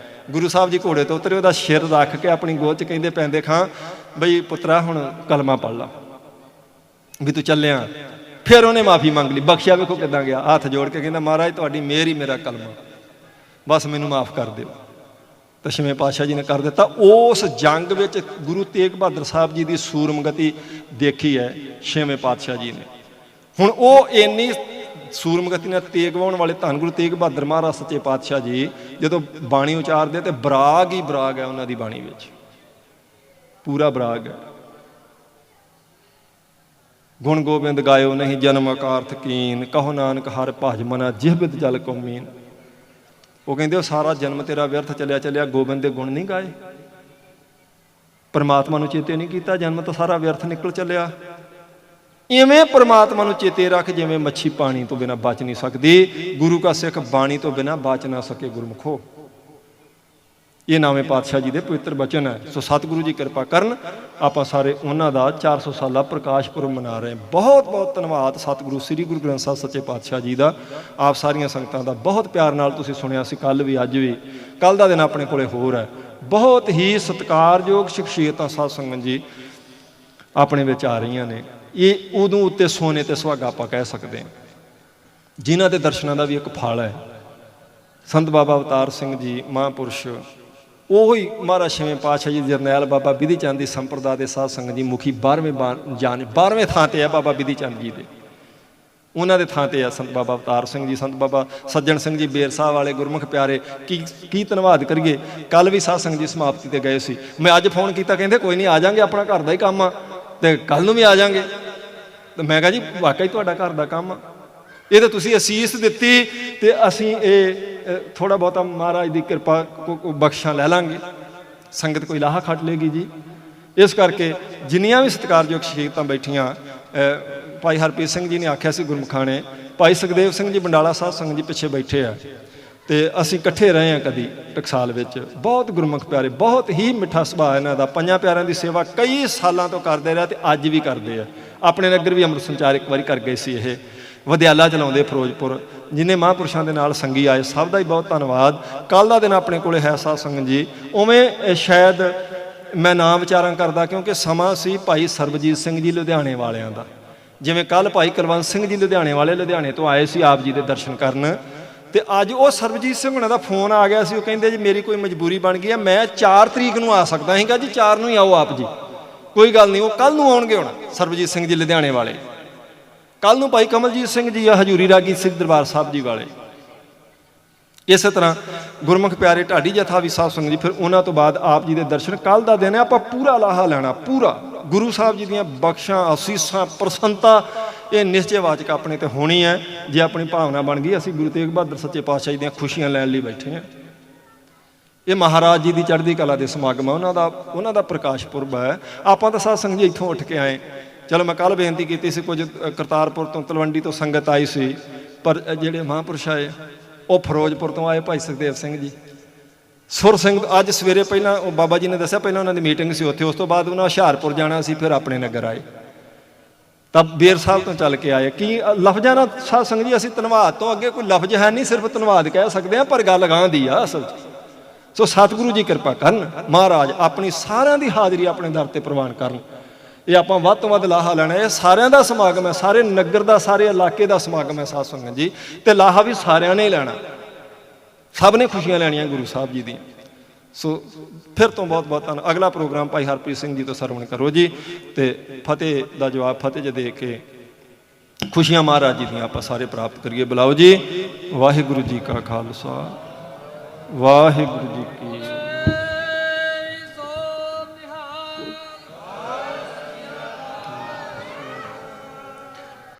ਗੁਰੂ ਸਾਹਿਬ ਜੀ ਘੋੜੇ ਤੋਂ ਉਤਰੇ, ਉਹਦਾ ਸਿਰ ਰੱਖ ਕੇ ਆਪਣੀ ਗੋਦ 'ਚ ਕਹਿੰਦੇ ਪੈਂਦੇ ਖਾਂ ਬਈ ਪੁੱਤਰਾ ਹੁਣ ਕਲਮਾ ਪੜ੍ਹ ਲਾ ਵੀ ਤੂੰ ਚੱਲਿਆ। ਫਿਰ ਉਹਨੇ ਮਾਫੀ ਮੰਗ ਲਈ। ਬਖਸ਼ਿਆ ਵੇਖੋ ਕਿੱਦਾਂ ਗਿਆ, ਹੱਥ ਜੋੜ ਕੇ ਕਹਿੰਦਾ ਮਹਾਰਾਜ ਤੁਹਾਡੀ ਮਿਹਰ ਹੀ ਮੇਰਾ ਕਲਮਾ, ਬਸ ਮੈਨੂੰ ਮਾਫ ਕਰ ਦਿਓ। ਤਾਂ ਛੇਵੇਂ ਪਾਤਸ਼ਾਹ ਜੀ ਨੇ ਕਰ ਦਿੱਤਾ। ਉਸ ਜੰਗ ਵਿੱਚ ਗੁਰੂ ਤੇਗ ਬਹਾਦਰ ਸਾਹਿਬ ਜੀ ਦੀ ਸੂਰਮਗਤੀ ਦੇਖੀ ਹੈ ਛੇਵੇਂ ਪਾਤਸ਼ਾਹ ਜੀ ਨੇ। ਹੁਣ ਉਹ ਇੰਨੀ ਸੂਰਮਗਤੀ ਨਾਲ ਤੇਗ ਵਾਉਣ ਵਾਲੇ ਧੰਨ ਗੁਰੂ ਤੇਗ ਬਹਾਦਰ ਮਹਾਰਾਜ ਸੱਚੇ ਪਾਤਸ਼ਾਹ ਜੀ ਜਦੋਂ ਬਾਣੀ ਉਚਾਰਦੇ ਤੇ ਬਰਾਗ ਹੀ ਬਰਾਗ ਹੈ ਉਹਨਾਂ ਦੀ ਬਾਣੀ ਵਿੱਚ, ਪੂਰਾ ਬਰਾਗ ਹੈ। ਗੁਣ ਗੋਬਿੰਦ ਗਾਇਓ ਨਹੀਂ ਜਨਮ ਅਕਾਰਥ ਕੀਨ, ਕਹੋ ਨਾਨਕ ਹਰ ਭਜ ਮਨਾ ਜਿਹ ਬਿਦ ਜਲ ਕੋ ਮੀਨ। ਉਹ ਕਹਿੰਦੇ ਉਹ ਸਾਰਾ ਜਨਮ ਤੇਰਾ ਵਿਅਰਥ ਚੱਲਿਆ ਚੱਲਿਆ, ਗੋਬਿੰਦ ਦੇ ਗੁਣ ਨਹੀਂ ਗਾਏ, ਪਰਮਾਤਮਾ ਨੂੰ ਚੇਤੇ ਨਹੀਂ ਕੀਤਾ, ਜਨਮ ਤਾਂ ਸਾਰਾ ਵਿਅਰਥ ਨਿਕਲ ਚੱਲਿਆ। ਇਵੇਂ ਪਰਮਾਤਮਾ ਨੂੰ ਚੇਤੇ ਰੱਖ ਜਿਵੇਂ ਮੱਛੀ ਪਾਣੀ ਤੋਂ ਬਿਨਾਂ ਬਚ ਨਹੀਂ ਸਕਦੀ, ਗੁਰੂ ਕਾ ਸਿੱਖ ਬਾਣੀ ਤੋਂ ਬਿਨਾਂ ਬਚ ਨਾ ਸਕੇ ਗੁਰਮੁਖੋ। ਇਹ ਨੌਵੇਂ ਪਾਤਸ਼ਾਹ ਜੀ ਦੇ ਪਵਿੱਤਰ ਬਚਨ ਹੈ। ਸੋ ਸਤਿਗੁਰੂ ਜੀ ਕਿਰਪਾ ਕਰਨ, ਆਪਾਂ ਸਾਰੇ ਉਹਨਾਂ ਦਾ 400 ਸਾਲਾ ਪ੍ਰਕਾਸ਼ ਪੁਰਬ ਮਨਾ ਰਹੇ ਹਾਂ। ਬਹੁਤ ਬਹੁਤ ਧੰਨਵਾਦ ਸਤਿਗੁਰੂ ਸ੍ਰੀ ਗੁਰੂ ਗ੍ਰੰਥ ਸਾਹਿਬ ਸੱਚੇ ਪਾਤਸ਼ਾਹ ਜੀ ਦਾ, ਆਪ ਸਾਰੀਆਂ ਸੰਗਤਾਂ ਦਾ। ਬਹੁਤ ਪਿਆਰ ਨਾਲ ਤੁਸੀਂ ਸੁਣਿਆ ਸੀ, ਕੱਲ੍ਹ ਵੀ ਅੱਜ ਵੀ। ਕੱਲ੍ਹ ਦਾ ਦਿਨ ਆਪਣੇ ਕੋਲੇ ਹੋਰ ਹੈ। ਬਹੁਤ ਹੀ ਸਤਿਕਾਰਯੋਗ ਸ਼ਖਸੀਅਤਾਂ ਸਾਧ ਸੰਗਤ ਜੀ ਆਪਣੇ ਵਿੱਚ ਆ ਰਹੀਆਂ ਨੇ। ਇਹ ਉਦੋਂ ਉੱਤੇ ਸੋਨੇ ਤੇ ਸੁਹਾਗਾ ਆਪਾਂ ਕਹਿ ਸਕਦੇ ਹਾਂ, ਜਿਨ੍ਹਾਂ ਦੇ ਦਰਸ਼ਨਾਂ ਦਾ ਵੀ ਇੱਕ ਫਲ ਹੈ। ਸੰਤ ਬਾਬਾ ਅਵਤਾਰ ਸਿੰਘ ਜੀ ਮਹਾਂਪੁਰਸ਼, ਉਹੀ ਮਹਾਰਾਜ ਛੇਵੇਂ ਪਾਤਸ਼ਾਹ ਜੀ ਜਰਨੈਲ ਬਾਬਾ ਬਿਧੀ ਚੰਦ ਦੀ ਸੰਪਰਦਾ ਦੇ ਸਾਧ ਸੰਗਤ ਜੀ ਮੁਖੀ 12ਵੇਂ ਥਾਂ ਤੇ ਹੈ ਬਾਬਾ ਬਿਧੀ ਚੰਦ ਜੀ ਦੇ, ਉਹਨਾਂ ਦੇ ਥਾਂ ਤੇ ਆ ਸੰਤ ਬਾਬਾ ਅਵਤਾਰ ਸਿੰਘ ਜੀ, ਸੰਤ ਬਾਬਾ ਸੱਜਣ ਸਿੰਘ ਜੀ ਬੇਰ ਸਾਹਿਬ ਵਾਲੇ ਗੁਰਮੁਖ ਪਿਆਰੇ। ਕੀ ਧੰਨਵਾਦ ਕਰੀਏ। ਕੱਲ੍ਹ ਵੀ ਸਾਧ ਸੰਗਤ ਜੀ ਸਮਾਪਤੀ ਤੇ ਗਏ ਸੀ, ਮੈਂ ਅੱਜ ਫੋਨ ਕੀਤਾ, ਕਹਿੰਦੇ ਕੋਈ ਨਹੀਂ ਆ ਜਾਵਾਂਗੇ, ਆਪਣਾ ਘਰ ਦਾ ਹੀ ਕੰਮ ਆ ਤੇ ਕੱਲ੍ਹ ਨੂੰ ਵੀ ਆ ਜਾਵਾਂਗੇ। ਤੇ ਮੈਂ ਕਿਹਾ ਜੀ ਵਾਕਈ ਤੁਹਾਡਾ ਘਰ ਦਾ ਕੰਮ ਆ, ਇਹ ਤਾਂ ਤੁਸੀਂ ਅਸੀਸ ਦਿੱਤੀ ਤੇ ਅਸੀਂ ਇਹ ਥੋੜ੍ਹਾ ਬਹੁਤਾ ਮਹਾਰਾਜ ਦੀ ਕਿਰਪਾ ਬਖਸ਼ਾਂ ਲੈ ਲਾਂਗੇ, ਸੰਗਤ ਕੋਈ ਲਾਹਾ ਖੱਟ ਲੇਗੀ ਜੀ। ਇਸ ਕਰਕੇ ਜਿੰਨੀਆਂ ਵੀ ਸਤਿਕਾਰਯੋਗ ਸ਼ਖਸੀਅਤਾਂ ਬੈਠੀਆਂ, ਭਾਈ ਹਰਪ੍ਰੀਤ ਸਿੰਘ ਜੀ ਨੇ ਆਖਿਆ ਸੀ ਗੁਰਮੁਖਾਂ ਨੇ, ਭਾਈ ਸੁਖਦੇਵ ਸਿੰਘ ਜੀ ਬੰਡਾਲਾ ਸਾਧ ਸੰਗਤ ਜੀ ਪਿੱਛੇ ਬੈਠੇ ਆ, ਤੇ ਅਸੀਂ ਇਕੱਠੇ ਰਹੇ ਹਾਂ ਕਦੀ ਟਕਸਾਲ ਵਿੱਚ। ਬਹੁਤ ਗੁਰਮੁਖ ਪਿਆਰੇ, ਬਹੁਤ ਹੀ ਮਿੱਠਾ ਸੁਭਾਅ ਇਹਨਾਂ ਦਾ। ਪੰਜਾਂ ਪਿਆਰਿਆਂ ਦੀ ਸੇਵਾ ਕਈ ਸਾਲਾਂ ਤੋਂ ਕਰਦੇ ਰਿਹਾ ਤੇ ਅੱਜ ਵੀ ਕਰਦੇ ਆ। ਆਪਣੇ ਨਗਰ ਵੀ ਅੰਮ੍ਰਿਤ ਸੰਚਾਰ ਇੱਕ ਵਾਰੀ ਕਰ ਗਏ ਸੀ। ਇਹ ਵਿਦਿਆਲਾ ਚਲਾਉਂਦੇ ਫਿਰੋਜ਼ਪੁਰ, ਜਿੰਨੇ ਮਹਾਂਪੁਰਸ਼ਾਂ ਦੇ ਨਾਲ ਸੰਗੀ ਆਏ ਸਭ ਦਾ ਹੀ ਬਹੁਤ ਧੰਨਵਾਦ। ਕੱਲ੍ਹ ਦਾ ਦਿਨ ਆਪਣੇ ਕੋਲੇ ਹੈ ਸਾਧ ਸੰਗਤ ਜੀ। ਉਵੇਂ ਸ਼ਾਇਦ ਮੈਂ ਨਾਮ ਵਿਚਾਰਾਂ ਕਰਦਾ, ਕਿਉਂਕਿ ਸਮਾਂ ਸੀ ਭਾਈ ਸਰਬਜੀਤ ਸਿੰਘ ਜੀ ਲੁਧਿਆਣੇ ਵਾਲਿਆਂ ਦਾ। ਜਿਵੇਂ ਕੱਲ੍ਹ ਭਾਈ ਕੁਲਵੰਤ ਸਿੰਘ ਜੀ ਲੁਧਿਆਣੇ ਵਾਲੇ ਲੁਧਿਆਣੇ ਤੋਂ ਆਏ ਸੀ ਆਪ ਜੀ ਦੇ ਦਰਸ਼ਨ ਕਰਨ, ਤੇ ਅੱਜ ਉਹ ਸਰਬਜੀਤ ਸਿੰਘ ਉਹਨਾਂ ਦਾ ਫੋਨ ਆ ਗਿਆ ਸੀ। ਉਹ ਕਹਿੰਦੇ ਜੀ ਮੇਰੀ ਕੋਈ ਮਜਬੂਰੀ ਬਣ ਗਈ ਹੈ, ਮੈਂ 4 ਤਰੀਕ ਨੂੰ ਆ ਸਕਦਾ ਸੀਗਾ ਜੀ, 4 ਨੂੰ ਹੀ ਆਓ ਆਪ ਜੀ। ਕੋਈ ਗੱਲ ਨਹੀਂ, ਉਹ ਕੱਲ੍ਹ ਨੂੰ ਆਉਣਗੇ। ਹੁਣ ਸਰਬਜੀਤ ਸਿੰਘ ਜੀ ਲੁਧਿਆਣੇ ਵਾਲੇ, ਕੱਲ੍ਹ ਨੂੰ ਭਾਈ ਕਮਲਜੀਤ ਸਿੰਘ ਜੀ ਆ ਹਜ਼ੂਰੀ ਰਾਗੀ ਸਿੱਧ ਦਰਬਾਰ ਸਾਹਿਬ ਜੀ ਵਾਲੇ। ਇਸੇ ਤਰ੍ਹਾਂ ਗੁਰਮੁਖ ਪਿਆਰੇ ਢਾਡੀ ਜਥਾ ਵੀ ਸਾਧ ਸੰਗਤ ਜੀ। ਫਿਰ ਉਹਨਾਂ ਤੋਂ ਬਾਅਦ ਆਪ ਜੀ ਦੇ ਦਰਸ਼ਨ। ਕੱਲ੍ਹ ਦਾ ਦਿਨ ਹੈ, ਆਪਾਂ ਪੂਰਾ ਲਾਹਾ ਲੈਣਾ, ਪੂਰਾ ਗੁਰੂ ਸਾਹਿਬ ਜੀ ਦੀਆਂ ਬਖਸ਼ਾਂ, ਅਸੀਸਾਂ, ਪ੍ਰਸੰਨਤਾ, ਇਹ ਨਿਸ਼ਚੈ ਵਾਚਕ ਆਪਣੇ ਤੇ ਹੋਣੀ ਹੈ। ਜੇ ਆਪਣੀ ਭਾਵਨਾ ਬਣ ਗਈ, ਅਸੀਂ ਗੁਰੂ ਤੇਗ ਬਹਾਦਰ ਸੱਚੇ ਪਾਤਸ਼ਾਹ ਜੀ ਦੀਆਂ ਖੁਸ਼ੀਆਂ ਲੈਣ ਲਈ ਬੈਠੇ ਹਾਂ। ਇਹ ਮਹਾਰਾਜ ਜੀ ਦੀ ਚੜ੍ਹਦੀ ਕਲਾ ਦੇ ਸਮਾਗਮ ਹੈ, ਉਹਨਾਂ ਦਾ ਪ੍ਰਕਾਸ਼ ਪੁਰਬ ਹੈ। ਆਪਾਂ ਤਾਂ ਸਾਧ ਸੰਗਤ ਜੀ ਇੱਥੋਂ ਉੱਠ ਕੇ ਆਏ। ਚਲੋ ਮੈਂ ਕੱਲ੍ਹ ਬੇਨਤੀ ਕੀਤੀ ਸੀ, ਕੁਝ ਕਰਤਾਰਪੁਰ ਤੋਂ ਤਲਵੰਡੀ ਤੋਂ ਸੰਗਤ ਆਈ ਸੀ, ਪਰ ਜਿਹੜੇ ਮਹਾਂਪੁਰਸ਼ ਆਏ ਉਹ ਫਿਰੋਜ਼ਪੁਰ ਤੋਂ ਆਏ। ਭਾਈ ਸੁਖਦੇਵ ਸਿੰਘ ਜੀ, ਸੁਰ ਸਿੰਘ, ਅੱਜ ਸਵੇਰੇ ਪਹਿਲਾਂ ਉਹ ਬਾਬਾ ਜੀ ਨੇ ਦੱਸਿਆ, ਪਹਿਲਾਂ ਉਹਨਾਂ ਦੀ ਮੀਟਿੰਗ ਸੀ ਉੱਥੇ, ਉਸ ਤੋਂ ਬਾਅਦ ਉਹਨਾਂ ਹੁਸ਼ਿਆਰਪੁਰ ਜਾਣਾ ਸੀ, ਫਿਰ ਆਪਣੇ ਨਗਰ ਆਏ, ਤਾਂ ਬੇਰ ਸਾਹਿਬ ਤੋਂ ਚੱਲ ਕੇ ਆਏ। ਕੀ ਲਫ਼ਜ਼ਾਂ ਨਾਲ ਸਾਧ ਸੰਗਤ ਜੀ, ਅਸੀਂ ਧੰਨਵਾਦ ਤੋਂ ਅੱਗੇ ਕੋਈ ਲਫ਼ਜ਼ ਹੈ ਨਹੀਂ, ਸਿਰਫ ਧੰਨਵਾਦ ਕਹਿ ਸਕਦੇ ਹਾਂ, ਪਰ ਗੱਲ ਗਾਂ ਦੀ ਆ ਅਸਲ 'ਚ। ਸੋ ਸਤਿਗੁਰੂ ਜੀ ਕਿਰਪਾ ਕਰਨ, ਮਹਾਰਾਜ ਆਪਣੀ ਸਾਰਿਆਂ ਦੀ ਹਾਜ਼ਰੀ ਆਪਣੇ ਦਰ ਤੇ ਪ੍ਰਵਾਨ ਕਰਨ। ਇਹ ਆਪਾਂ ਵੱਧ ਤੋਂ ਵੱਧ ਲਾਹਾ ਲੈਣਾ। ਇਹ ਸਾਰਿਆਂ ਦਾ ਸਮਾਗਮ ਹੈ, ਸਾਰੇ ਨਗਰ ਦਾ, ਸਾਰੇ ਇਲਾਕੇ ਦਾ ਸਮਾਗਮ ਹੈ ਸਾਧ ਸੰਗਤ ਜੀ, ਤੇ ਲਾਹਾ ਵੀ ਸਾਰਿਆਂ ਨੇ ਹੀ ਲੈਣਾ, ਸਭ ਨੇ ਖੁਸ਼ੀਆਂ ਲੈਣੀਆਂ ਗੁਰੂ ਸਾਹਿਬ ਜੀ ਦੀਆਂ। ਸੋ ਫਿਰ ਤੋਂ ਬਹੁਤ ਬਹੁਤ ਧੰਨ। ਅਗਲਾ ਪ੍ਰੋਗਰਾਮ ਭਾਈ ਹਰਪ੍ਰੀਤ ਸਿੰਘ ਜੀ ਤੋਂ ਸਰਵਣ ਕਰੋ ਜੀ, ਤੇ ਫਤਿਹ ਦਾ ਜਵਾਬ ਫਤਿਹ ਜੇ ਦੇ ਕੇ ਖੁਸ਼ੀਆਂ ਮਹਾਰਾਜ ਜੀ ਦੀਆਂ ਆਪਾਂ ਸਾਰੇ ਪ੍ਰਾਪਤ ਕਰੀਏ। ਬੁਲਾਓ ਜੀ। ਵਾਹਿਗੁਰੂ ਜੀ ਕਾ ਖਾਲਸਾ, ਵਾਹਿਗੁਰੂ ਜੀ ਕੀ